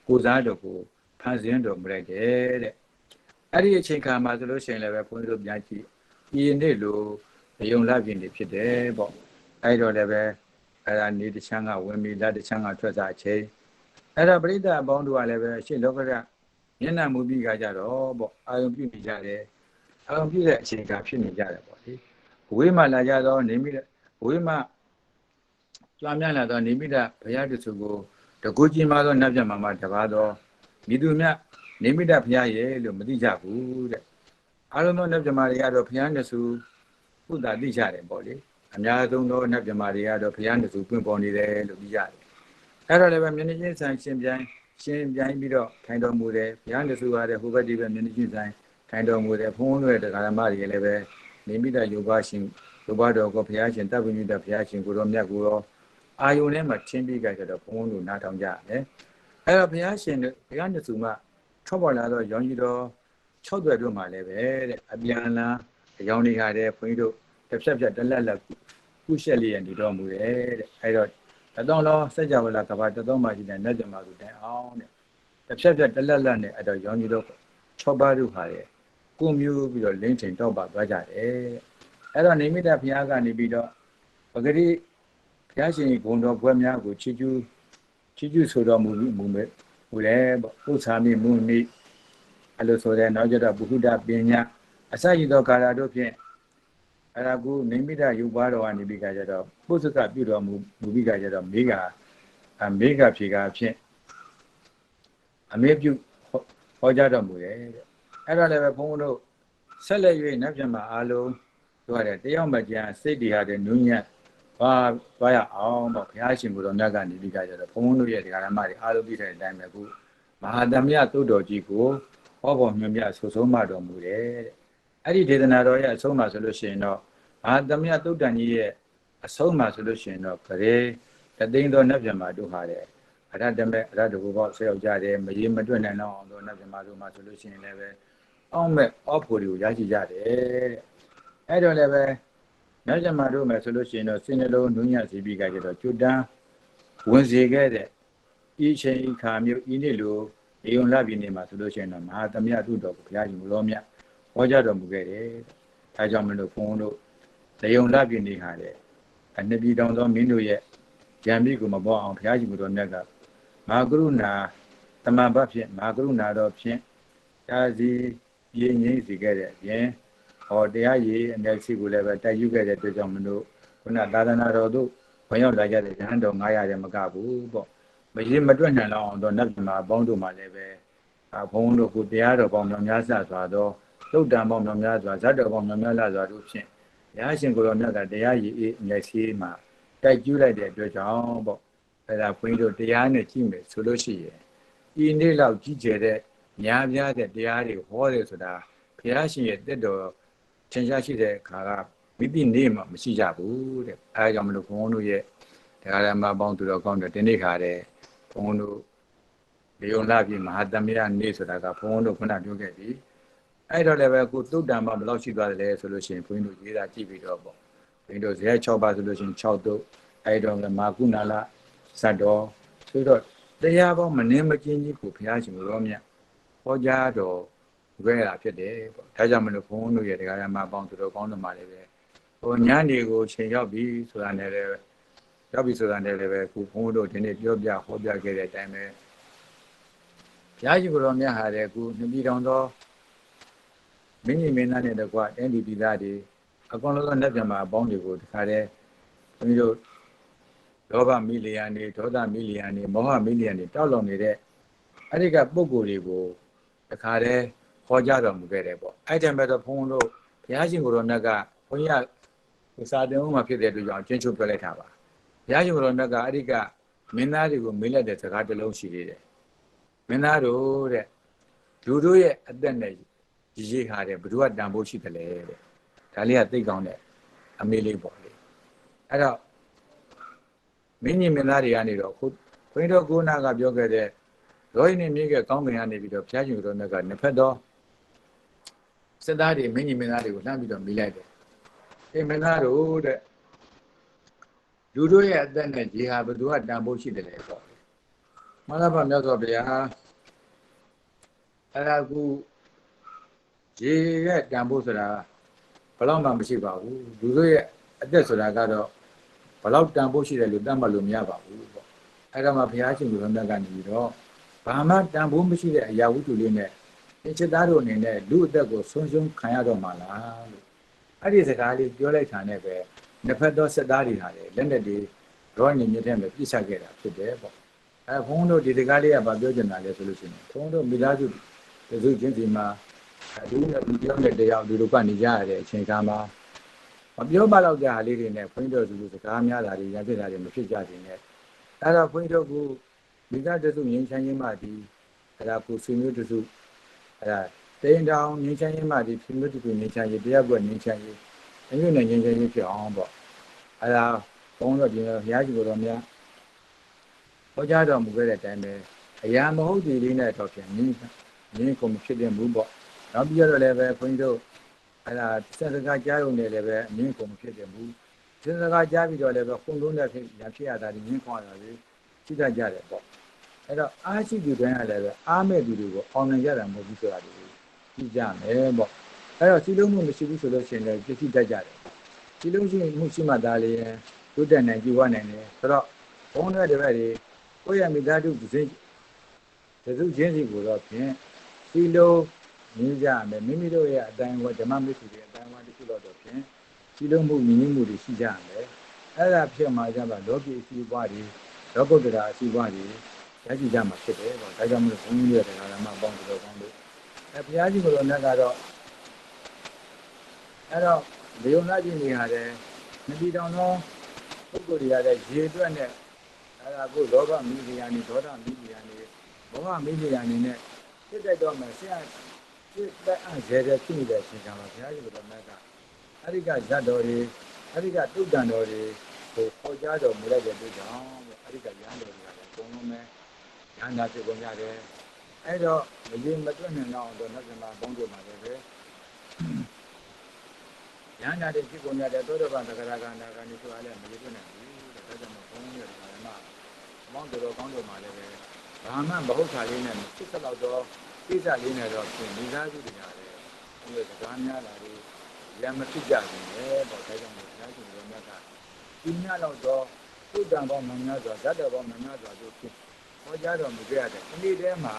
ကိုစားတော်ကိုဖန်ဆင်းတော်မူလိုက်တယ်တဲ့အဲ့ဒီအချိန်ခါမှာဆိုလို့ရှိရင်လည်းပဲဘုန်းကြီးတို့ပြန်ကြည့်ဒီနေ့လိုယုံလာပြင်းနေဖြစ်တယ်ပေါ့အဲ့တော့လည်းပဲအဲ့ဒါနေတချမ်းကဝင်ပြီးလက်တချမ်းကထွက်စားအချိန်အဲ့ဒါပရိသတ်အပေါင်းတို့ကလည်းပဲရှေ့လောကရမျက်နှာမူပြီးကြတော့ပေါ့အာယုံပြုနေကြတယ်အာယုံပြုတဲ့အချိန်ကဖြစ်နေကြတယ်ပေါ့လေဝေးမှလာကြတော့နေမိဝေးမှကြွားများလာတော့နေမိတာဘုရားတဆူကိုတကူကြီးမားသောနတ်ပြတ်မှာတပါတော့မိသူမြတ်နေမိတာဘုရားရဲ့လို့မသိကြဘူးတဲ့အားလုံးသောနတ်ပြတ်မာတွေကတော့ဘုရားတဆူဘုဒ္ဓသိကြတယ်ပေါ့လေအများဆုံးသောနတ်ပြတ်မာတွေကတော့ဘုရားတဆူပွင့်ပေါ်နေတယ်လို့သိကြတယ်အဲ့တော့လည်းပဲမျက်နှာချင်းဆိုင်ရှင်ပြိုင် ရှင်ပြိုင်ပြီးတော့ခိုင်တော်မူတယ်ဘုရားလက်စုရတဲ့ဟိုဘက်ဒီဘက်မျက်နှာချင်းဆိုင်ခိုင်တော်မူတယ်ဘုန်းတော်ရဲ့တရားဓမ္မတွေလည်းပဲနေမိတာယောဂရှင်ယောဂတော်ကိုဘုရားရှင်တပ်ပိမိတာဘုရားရှင်ကိုတော်မြတ်ကိုရောအာယုန်ထဲမှာချင်းပြီးကြတော့ဘုန်းတော်နားထောင်ကြတယ်အဲ့တော့ဘုရားရှင်ဘုရားလက်စုမှထွက်ပေါ်လာတော့ရောင်ကြီးတော်6သွဲတို့မှလည်းပဲတဲ့အပြန်လာအယောင်တွေဟာတဲ့ဘုန်းကြီးတို့တစ်ဖြတ်ဖြတ်တလက်လက်ကုရှက်လေးရနေတော်မူတယ်တဲ့အဲ့တော့တတော်လုံးစัจ java လာကဘာတတော်မှရှိတဲ့နတ်ကြမှာသူတိုင်အောင်တဲ့တစ်ဖြတ်ဖြတ်တလက်လက်နဲ့အဲ့တော့ရောင်ကြီးတော်6ပါးတို့ဟာတဲ့ကိုမျိုးပြီးတော့လင်းချိန်တော့ပါသွားကြတယ်အဲ့တော့နေမိတာဘုရားကနေပြီးတော့ပဂရိဘုရားရှင်ဂုဏ်တော်ဘွဲ့များကိုချီးကျူးဆိုတော်မူတယ်ပေါ့ဥစ္စာမိမှုမိအဲ့လိုဆိုတဲ့နောက်ကျတော့ဘုဟုဒ္ဓပညာအစရှိသောကာလတို့ဖြင့်အဲ့ဒါကိုနေမိတာယူပါတော်ကနေပြီးကြတော့ပုစကပြုတော်မူပြီးကြတော့မေဃဖြေကဖြင့်အမေပြုဟောကြားတော်မူတယ်တဲ့အဲ့တော့လည်းပဲဘုန်းဘုန်းတို့ဆက်လက်၍နတ်ပြန်မှာအားလုံးတို့ရတယ်တယောက်မှကြံစိတ်တွေဟာတဲ့နုညံ့သွားရအောင်ပေါ့ဘုရားရှင်ကိုယ်တော်မြတ်ကနေပြီးကြတော့ဘုန်းဘုန်းတို့ရဲ့တရားဓမ္မတွေအားလုံးပြည့်တဲ့အတိုင်းပဲခုမဟာသမယသုတ်တော်ကြီးကိုဟောပေါ်မြတ်မြတ်ဆိုဆုံးမတော်မူတယ်တဲ့အဲ့ဒီဒေသနာတော်ရဲ့အဆုံးမှာဆိုလို့ရှိရင်တော့မဟာသမယသုတ်တန်ကြီးရဲ့အဆုံးမှာဆိုလို့ရှိရင်တော့ဂရေတသိန်းသောနတ်ပြန်မှာတို့ဟာတဲ့အရတမေအရတကူပေါ့ဆက်ရောက်ကြတယ်မရေမတွက်နိုင်တော့အောင်သောနတ်ပြန်မှာတို့မှာဆိုလို့ရှိရင်လည်းပဲအောက်မဲ့အော့ဖို့တွေကိုရရှိကြတယ်တဲ့အဲ့တော့လည်းပဲနတ်ပြန်မှာတို့မယ်ဆိုလို့ရှိရင်တော့စိတ်နှလုံးနုညံ့စီပြီးကြတော့ကျွတ်တန်းဝင်စေခဲ့တဲ့ဤချိန်ဤခါမျိုးဤနေ့လိုအေယုံလပြည်နေမှာဆိုလို့ရှိရင်တော့မဟာသမယသုတော်ကိုဘုရားရှင်ကိုရောမြတ်ဟောကြားတော်မူခဲ့တယ်ဒါကြောင့်မလို့ဘုန်းတို့လေယုံလပြည်နေဟာတဲ့အနှစ်ပြည်တောင်သောမင်းတို့ရဲ့ဉာဏ်မိကိုမပေါ်အောင်ဘုရားရှင်ကိုတော်မြတ်ကမဟာကရုဏာတမန်ဘတ်ဖြင့်မဟာကရုဏာတော်ဖြင့်ဒါစီပြင်းငိမ့်စေခဲ့တဲ့အပြင်ဟောတရားရည်အမျက်ရှိကိုလည်းပဲတိုက်ယူခဲ့တဲ့အတွက်ကြောင့်မလို့ခုနသာသနာတော်တို့ဝင်ရောက်လာကြတဲ့ဉာဏ်တော်900တဲ့မကဘူးပေါ့မရင်မတွက်နိုင်အောင်တော့နတ်ပြည်မှာအပေါင်းတို့မှာလည်းပဲဘုန်းတို့ကိုတရားတော်ပေါင်းများများစွာသောသုတ်တံပေါင်းများများစွာဇတ်တော်ပေါင်းများများစွာတို့ဖြင့်ဘုရားရှင်ကိုယ်တော်မြတ်ကတရားရည်အမျက်ရှိမှာတိုက်ကျူးလိုက်တဲ့အတွက်ကြောင့်ပေါ့အဲ့ဒါဘုန်းကြီးတို့တရားနဲ့ကြည့်မယ်ဆိုလို့ရှိရင်ဤနေ့လောက်ကြီးကျယ်တဲ့များပြားတဲ့တရားတွေဟောတယ်ဆိုတာဘုရားရှင်ရဲ့တက်တော်ထင်ရှားရှိတဲ့အခါကမိတိနေ့မှမရှိကြဘူးတဲ့အဲဒါကြောင့်မလို့ဘုန်းတို့ရဲ့တရားဓမ္မပေါင်းသူတော်ကောင်းတွေဒီနေ့ခါတဲ့ဘုန်းတို့လေယုံလာပြည်မဟာသမယနေ့ဆိုတာကဘုန်းတို့ခုနပြောခဲ့ပြီအဲ့တော့လည်းပဲကိုသုတ်တံမှာဘယ်လောက်ရှိသွားတယ်လဲဆိုလို့ရှိရင်ဘုန်းတို့ရေးတာကြည့်ပြီးတော့ပေါ့ဘုန်းတို့ဇေယျ6ပါဆိုလို့ရှိရင်6တုတ်အဲ့တော့လည်းမာကုနာလဇတ်တော်ဆိုတော့တရားပေါင်းမနှင်းမကျင်းကြီးကိုဘုရားရှင်ကိုရောမြတ်ဟောကြားတော်ကြွယ်လာဖြစ်တယ်ပေါ့ဒါကြောင့်မလို့ဘုန်းတို့ရဲ့တရားဓမ္မပေါင်းသူတော်ကောင်းတို့မှာလည်းပဲဟိုညနေကိုချိန်ရောက်ပြီဆိုတာနဲ့လည်းရောက်ပြီဆိုတာနဲ့လည်းပဲခုဘုန်းတို့ဒီနေ့ပြောပြဟောပြခဲ့တဲ့အတိုင်းပဲဘုရားရှင်ကိုရောမြတ်ဟာတဲ့ခုနှစ်ပြည်တော်သောမင်းကြီးမင်းသားနဲ့တကွတိုင်းပြည်ပြည်သားတွေအကောင်လုံးသောနတ်ပြန်မှာအပေါင်းတွေကိုတခါတည်းဘုန်းကြီးတို့လောဘမီလီယံတွေဒေါသမီလီယံတွေမောဟမီလီယံတွေတောက်လောင်နေတဲ့အဲ့ဒီကပုံကိုယ်တွေကိုတခါတည်းဟောကြားတော်မူခဲ့တယ်ပေါ့အဲ့တည်းမဲ့တော့ဘုန်းတို့ဘုရားရှင်ကိုယ်တော်မြတ်ကဘုန်းကြီးကစာတင်ဦးမှာဖြစ်တဲ့အတွက်ကြောင့်ကျင်းချုပ်ပြောလိုက်တာပါဘုရားရှင်ကိုယ်တော်မြတ်ကအဲ့ဒီကမင်းသားတွေကိုမေးလိုက်တဲ့စကားတစ်လုံးရှိသေးတယ်မင်းသားတို့တဲ့လူတို့ရဲ့အသက်နဲ့ရေးဟာတဲ့ဘ누구ကတန်ဖို့ရှိတယ်လေတဲ့ဒါလေးကသိကောင်းတဲ့အမေလေးပေါ့လေအဲ့တော့မင်းကြီးမင်းသားတွေကနေတော့ခုဘုန်းတော်ကိုနာကပြောခဲ့တဲ့ရောရင်းနေမြေကကောင်းကင်ကနေပြီးတော့ဘုရားရှင်ကိုယ်တော်မြတ်ကနှစ်ဖက်တော့စစ်သားတွေမင်းကြီးမင်းသားတွေကိုလှမ်းပြီးတော့မိလိုက်တယ်အေးမင်းသားတို့တဲ့လူတို့ရဲ့အသက်နဲ့ရေဟာဘ누구ကတန်ဖို့ရှိတယ်လေပေါ့မလာပါမြတ်စွာဘုရားအဲ့ဒါကူရေရဲ့တန်ဖို့ဆိုတာဘယ်တော့မှမရှိပါဘူးလူတို့ရဲ့အသက်ဆိုတာကတော့ဘယ်တော့တန်ဖို့ရှိတယ်လို့တတ်မှတ်လို့မရပါဘူးပေါ့အဲ့ဒါမှဘုရားရှင်ကိုယ်တော်မြတ်ကနေပြီးတော့ဘာမှတန်ဖို့မရှိတဲ့အရာဝတ္ထုလေးနဲ့အချက်သားတို့အနေနဲ့လူအသက်ကိုဆုံးရှုံးခံရတော့မှလားလို့အဲ့ဒီစကားလေးပြောလိုက်တာနဲ့ပဲနှစ်ဖက်သောစစ်သားတွေဟာလည်းလက်နဲ့တွေရောညင်မြင့်တဲ့ပဲပြစ်ဆက်ခဲ့တာဖြစ်တယ်ပေါ့အဲဘုန်းတို့ဒီစကားလေးကဘာပြောချင်တာလဲဆိုလို့ရှိရင်ဘုန်းတို့မိသားစုတစုချင်းစီမှာဒီနဲ့ဒီပြောတဲ့တရားဒီလိုကနေကြရတဲ့အချိန်ကမှာမပြောပါတော့ကြဟာလေးတွေနဲ့ဘုန်းတော်စုစကားများတာတွေရဖြစ်တာတွေမဖြစ်ကြခြင်းနဲ့အဲ့တော့ဘုန်းတော်က မိသားစုငြိမ်းချမ်းရေးမှဒီအဲ့ဒါကိုဆွေမျိုးတစုအဲ့ဒါတင်းတောင်ငြိမ်းချမ်းရေးမှဒီဆွေမျိုးတစုငြိမ်းချမ်းရေးတရားပွဲငြိမ်းချမ်းရေးအမျိုးနဲ့ငြိမ်းချမ်းရေးဖြစ်အောင်ပေါ့အဲ့ဒါဘုန်းတော်ဒီဘုရားရှိခိုးတော်များဟောကြားတော်မူခဲ့တဲ့အတိုင်းပဲအရာမဟုတ်သေးလေးနဲ့တော့ပြန်ငြင်းကုန်ဖြစ်တဲ့မူပေါ့နောက်ပြီးတော့လည်းပဲဘုန်းကြီးတို့အဲ့ဒါစက်စကားကြားရုံနဲ့လည်းပဲငြင်းကုန်ဖြစ်တဲ့မူစက်စကားကြားပြီးတော့လည်းပဲခုံလုံးတဲ့ဖြစ်ရတာဒီငြင်းခွာတာလေရှိတတ်ကြတယ်ပေါ့အဲ့တော့အားရှိသူတိုင်းကလည်းပဲအားမဲ့သူတွေကိုအောင်နိုင်ကြတာမဟုတ်ဘူးဆိုတာဒီကြည့်ကြမယ်ပေါ့အဲ့တော့စီလုံးမှုမရှိဘူးဆိုလို့ရှိရင်လည်းပြည့်စုံတတ်ကြတယ်စီလုံးရှိမှုရှိမှသာလေတိုးတက်နိုင်ကြွားနိုင်တယ်ဆိုတော့ဘုန်းတော်တွေပဲကိုယ့်ရဲ့မိသားစုတစ်စုချင်းစီကိုတော့ဖြင့်စီလုံးမြင်ကြမယ်မိမိတို့ရဲ့အတိုင်းဝဓမ္မမိတ်ဆွေတွေအတိုင်းဝတစ်ခုတော့ဖြင့်စီလုံးမှုမြင်မှုတွေရှိကြမယ်အဲ့ဒါဖြစ်မှကြပါလောကီအစည်းအဝေးတွေလောကုတ္တရာအစည်းအဝေးတွေရရှိကြမှာဖြစ်တယ်ပေါ့ဒါကြောင့်မလို့ဘုန်းကြီးရဲ့တရားဓမ္မပေါင်းတော်ကောင်းလို့ဘုရားကြီးကိုယ်တော်မြတ်ကတော့အဲ့တော့လေယုံနာကြီးနေရတယ်မတိတောင်သောပုဂ္ဂိုလ်တွေရတဲ့ရေအတွက်နဲ့အဲ့ဒါကိုလောဘမိလျာနေဒေါသမိလျာနေဘောဟမိလျာနေနဲ့ဖြစ်တတ်တော့မှဆရာဖြစ်တဲ့အကျယ်တဲ့ဖြစ်နေတဲ့အချိန်ကမှာဘုရားကြီးကိုယ်တော်မြတ်ကအဲ့ဒီကဇတ်တော်တွေအဲ့ဒီကတုတ်တန်တော်တွေကိုခေါ်ကြတော်မူလိုက်တဲ့အတွက်ကြောင့်အဲ့ဒီကရဟန်းတော်တွေကလည်းအကုန်လုံးပဲရဟန္တာဖြစ်ကုန်ကြတယ်အဲ့တော့မရင်မတွက်နိုင်တော့တော့နောက်ပြန်ပေါင်းတို့မှာလည်းပဲရဟန္တာတွေဖြစ်ကုန်ကြတယ်သောတော်ဘာသက္ကရာကနာကနေဆိုအားလည်းမရင်တွက်နိုင်ဘူးတဲ့ဒါကြောင့်ဘုန်းကြီးတွေကလည်းပေါင်းတော်ကောင်းတော်မှာလည်းပဲဘာမှမဟုတ်တာလေးနဲ့ဖြစ်သက်တော့ကိစ္စလေးနဲ့တော့ပြင်မိသားစုတွေကလည်းဒီလိုစကားများလာလို့ရမဖြစ်ကြဘူးလေပေါ့ဒါကြောင့်ဘုရားရှင်တော်မြတ်ကဒီညတော့သုတ္တံပေါင်းမများစွာဇတ်တော်ပေါင်းမများစွာတို့ဖြစ်ဟောကြားတော်မူခဲ့ရတယ်ဒီနေ့တည်းမှာ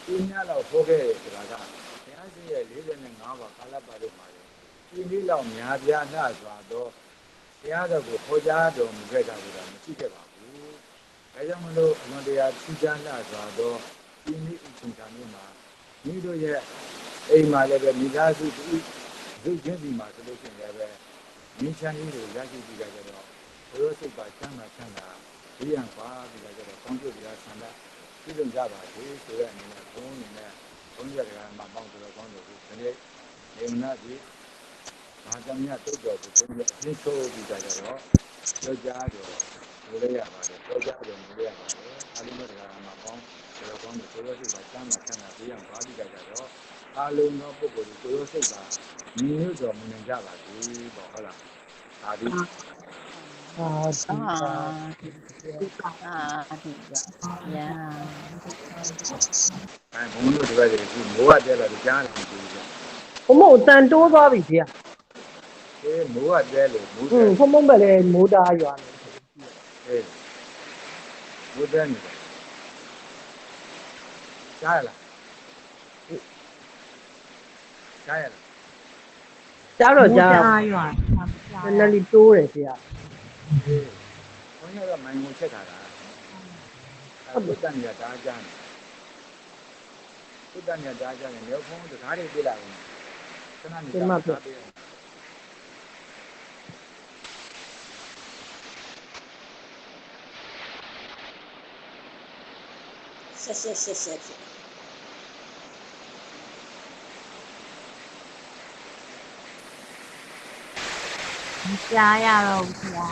ဒီညတော့ဟောခဲ့တယ်ဆိုတာကဘုရားရှင်ရဲ့45ပါးကာလပတ်လို့ပါလေဒီနေ့တော့များပြားနှစွာတော့ဘုရားတော်ကိုဟောကြားတော်မူခဲ့တာဆိုတာမရှိခဲ့ပါဘူးဒါကြောင့်မလို့အလွန်တရာထူးခြားနှစွာတော့ဒီနေ့အချိန်ကာလမှာမိတို့ရဲ့အိမ်မှာလည်းပဲမိသားစုသူချင်းစီမှာဆိုလို့ရှိရင်လည်းပဲဉာဏ်ချမ်းကြီးကိုရရှိပြီးကြတော့ဘုရားစိတ်ပါချမ်းသာဒီရန်ပါပြီးကြတော့ကောင်းကျိုးတရားဆန္ဒပြုလုပ်ကြပါစေဆိုတဲ့အနေနဲ့ဘုန်းကြီးနဲ့ဘုန်းကြီးကမှပေါင်းတော်ကောင်းတော်ကိုဒီနေ့နေမနာကြီးမာသမီးတုတ်တော်ကိုဘုန်းကြီးအင်းဆိုးပြီးကြတော့ကြောကြားတော်မူရရပါတယ်ကြောကြားတော်မူရရပါတယ်အားလုံးကမှပေါင်းတော်ကောင်းတော်ဘုရားစိတ်ပါချမ်းသာဒီရန်ပါပြီးကြတော့အားလုံးသောပုဂ္ဂိုလ်ကိုယ်စိတ်ပါညီညွတ်တော်မူနိုင်ကြပါစေပေါ့ဟုတ်လားဒါဒီဘုံတို့တပည့်တွေမိုးကတဲလာလို့ကြားတယ်ဒီလို ဘုံမတန်တိုးသွားပြီဖေ။ မိုးကတဲလို့မိုး ဘုံပဲလေမိုးတားရွာနေမိုးတဲနေတယ်ကြားရလားကြားတော့ကြားရွာနည်းနည်းလေးတိုးတယ်ဖေဘုန်းကြီးကမိုင်းကိုချက်ထားတာဟုတ်တယ်နေရာကြားနေသုတ္တမြတ်ကြားကြတယ်မျိုးဖုံးတကားတွေပြလာတယ်ခဏနေကြားပေးဆက်ကြားရတော့ဘူးဗျာ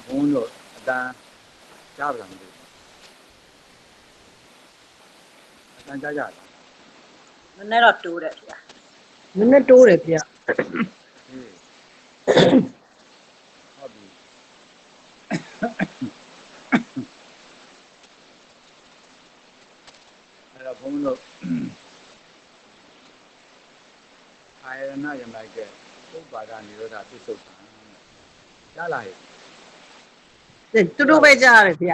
ဘုန်းတို့အတန်းကြားပါလားမသိဘူးအတန်းကြားကြလားနည်းနည်းတော့တိုးတယ်ဗျာနည်းနည်းတိုးတယ်ဖေဟုတ်ပြီ အဲ့တော့ဘုန်းတို့အာရဏယမိုက်ကဥပ္ပါဒနိရောဓပစ္စုပ္ပန်ကြားလာရဲ့တူတူပဲကြားရတယ်ဗျ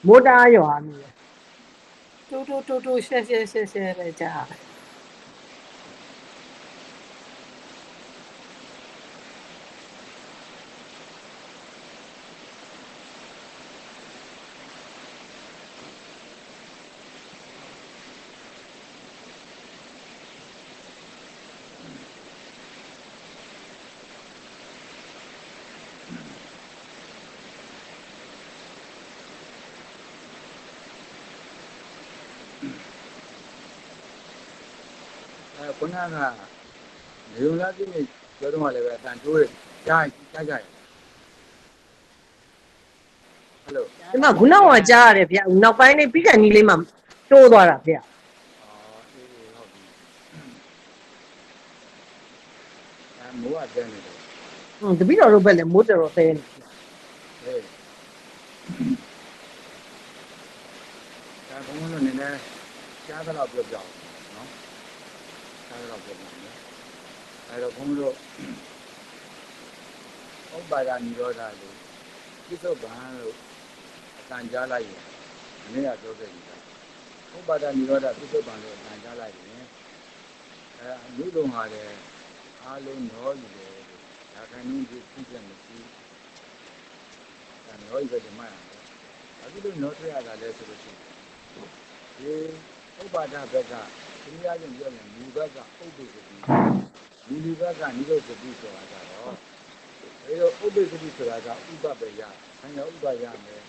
မိုးတားရွာနေတယ်တူရှက်ပဲကြား ခုနကနေုံလားပြည့်နေပြောတော့မှလည်းပဲအတန်တိုးတယ်ကြားကြရဟယ်လိုဒီမှာခုနကကြားရတယ်ဗျနောက်ပိုင်းလေးပြီးကန်ကြီးလေးမှတိုးသွားတာဗျမိုးကတဲနေတယ်တပည့်တော်တို့ဘက်လည်းမိုးတော်သေးနေဒါဘုံလို့နေနေကြားတော့ပြောပြအောင်နော်ကြားတော့ပြောပြအောင်အဲ့တော့ဘုံတို့ဥပ္ပါဒနိရောဓလို့ပြစ္ဆုတ်ပံလို့အတန်ကြားလိုက်ရင်အနည်းကပြောခဲ့ပြီဥပ္ပါဒနိရောဓပြစ္ဆုတ်ပံလို့အတန်ကြားလိုက်ရင်အနုလုံဟာလည်းအားလုံးရောယူတယ်ဒါခိုင်နှုန်းကြီးပြည့်ပြည့်မရှိဒါရောယူတဲ့မှရတယ်အခုလိုနောထွက်ရတာလဲဆိုလို့ရှိရင်ဒီဥပ္ပါဒဘက်ကဒီရရင်ပြောရင်လူဘက်ကဥပ္ပိသတိလူဘက်ကနိရောဓတိဆိုတာကတော့အဲတော့ဥပ္ပိသတိဆိုတာကဥပ္ပပယဆံရဥပ္ပရမယ်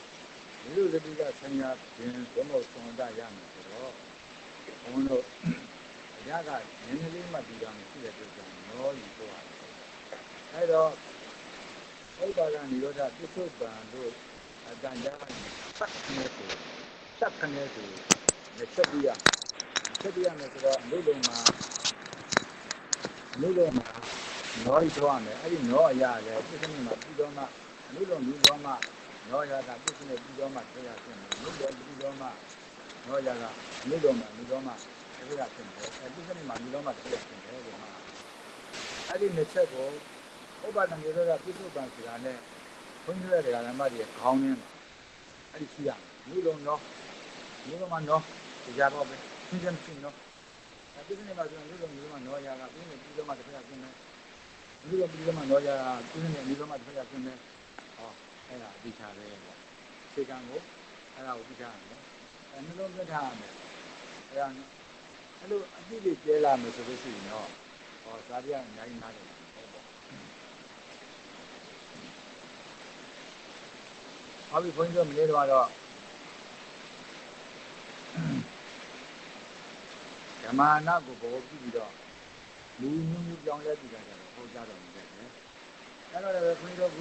နိရောဓတိကဆံရခြင်းဘုံတော်သွန်တရမယ်ဆိုတော့ဘုံတို့အရာကနည်းနည်းလေးမှပြီးတော့ရှိတဲ့အတွက်ကြောင့်ရောယူဆိုရတယ်အဲတော့ဥပ္ပါဒနိရောဓပစ္စုပ္ပန်တို့အတန်ကြားရင်စက်ခနဲ့ဆိုလက်ချက်ပြရမယ်ဆိုတော့အနုလုံမှာနောရီထောရမယ်အဲ့ဒီနောအရာလည်းပြစ္ဆုတ်မှာပြီးတော့မှအနုလုံပြီးတော့မှနောရာကပြစ္ဆုတ်နဲ့ပြီးတော့မှဆရာဖြစ်မယ်အနုလုံပြီးတော့မှနောရာကအနုလုံမှာပြီးတော့မှဆရာဖြစ်မယ်အဲ့ပြစ္ဆုတ်မှာပြီးတော့မှဆရာဖြစ်မယ်ဒီမှာအဲ့ဒီနှစ်ချက်ကိုဥပ္ပါဒနိရောဓပစ္စုပ္ပန်ဆိုတာနဲ့ဘုန်းကြီးရဲ့ဓမ္မတွေခေါင်းရင်းအဲ့ဒီရှိရအနုလုံနောအနုလုံမှာနောတရားတော့ပဲသင်္ကြန်ဖြစ်နောအဲ့ဒီနေ့မှာဆိုရင်အနုလုံမှာနောရာကပြီးနေပြီးတော့မှဆရာဖြစ်မယ်အနုလုံပြီးတော့မှနောရာကပြီးနေပြီးတော့မှဆရာဖြစ်မယ်ဟောအဲ့ဒါအတိချာပဲပေါ့စေကံကိုအဲ့ဒါကိုသိထားရမယ်အနုလုံပြထားရမယ်အဲ့ဒါအဲ့လိုအတိလေးကျဲလာမယ်ဆိုလို့ရှိရင်တော့ဟောဇာတိကအများကြီးနားတယ်ဟုတ်ပေါ့ဟောပြီးဘုန်းကြီးတို့မလေးတော့ဓမ္မနာကိုဘောပြီးတော့လူမျိုးကြောင်းလဲပြီးတာတော့ဟောကြားတော်မူတယ်အဲ့တော့လည်းဘုန်းကြီးတို့က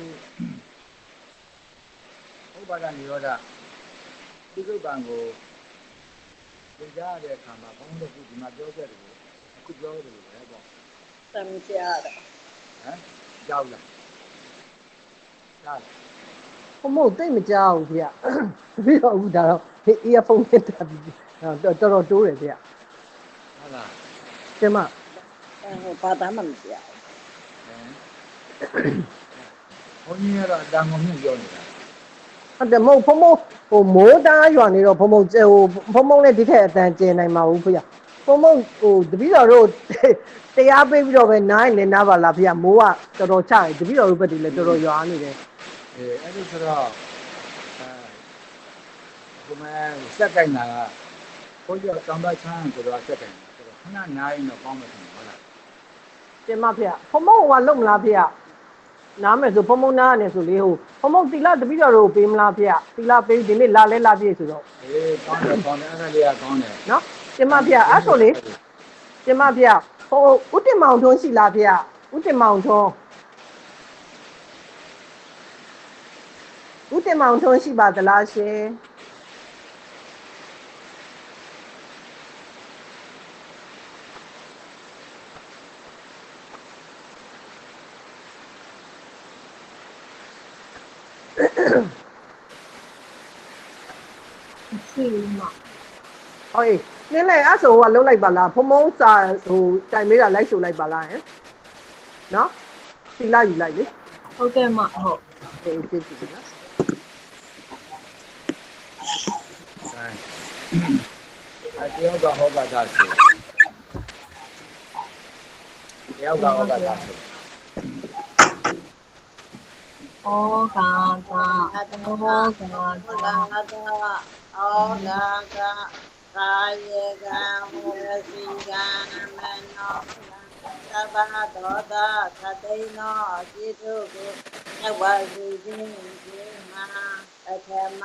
ဥပ္ပါဒနိရောဓပြစ္ဆုတ်ပံကိုသင်ကြားတဲ့အခါမှာဘုန်းကြီးတို့ကဒီမှာပြောခဲ့တယ်အခုပြောရတယ်လို့ပဲပေါ့တမ်းကြားတယ်ကြောက်လားကြားဘုံတိတ်မကြောက်ဘူးဗျပြီးတော့အခုဒါတော့အေးဖုန်းနဲ့တက်ပြီးတော်တော်တိုးတယ်ဗျဟုတ်လားကျမဘာသာမှမပြောဘုန်းကြီးကတော့အတန်ကုန်မြင့်ပြောနေတာဟုတ်တယ်မဟုတ်ဖုံမိုးတားရွာနေတော့ဖုံနဲ့ဒီထက်အတန်ကျင်နိုင်မှာဘူးဖေဖုံတပည့်တော်တို့တရားပေးပြီးတော့ပဲနားရင်လည်းနားပါလားဖေမိုးကတော်တော်ချတယ်တပည့်တော်တို့ဘက်တည်းလည်းတော်တော်ရွာနေတယ်အဲ့ဒီဆိုတော့ဒီမှာစက်ကင်တာကဘုန်းကြီးကကံပါချမ်းဆိုတော့စက်ကင်တာဆိုတော့ခဏနားရင်တော့ပေါင်းမယ်ဟုတ်လားကျမဖေဖုံကလုံမလားဖေနားမယ်ဆိုဖုံနားရတယ်ဆိုလေဖုံတီလာတပည့်တော်တို့ပေးမလားဖေတီလာပေးဒီနေ့လာပြည့်ဆိုတော့ကောင်းတယ်အဲ့ဒါလေးကကောင်းတယ်နော်ကျမဖေအဲ့ဆိုလေကျမဖေဦးတင်မောင်ထွန်းရှိလားဖေဦးတင်မောင်ထွန်းရှိပါသလားရှင် မရှိဘူးမ ဟုတ်အေးနင်းလည်းအဲ့ဆိုဟိုကလုံးလိုက်ပါလားဖုံဖုံစာဟိုတိုင်မေးတာလိုက်ဆိုလိုက်ပါလားဟင်နော်စီလာယူလိုက်လေ ဟုတ်ကဲ့မဟုတ် အေးကြည့်ကြည့်နော် အတယောက်ကဟောပါတာဆိုတယောက်ကဟောပါတာဆို ဩကာကာ အတ ဩ မော ကာ ဟု ကာ လာဟတဩလာကကာယေကဟောစီကမနောသဗ္ဗဒောတာသတိနောจิตุကိုအဝစီခြင်းခြင်းမှာအထမ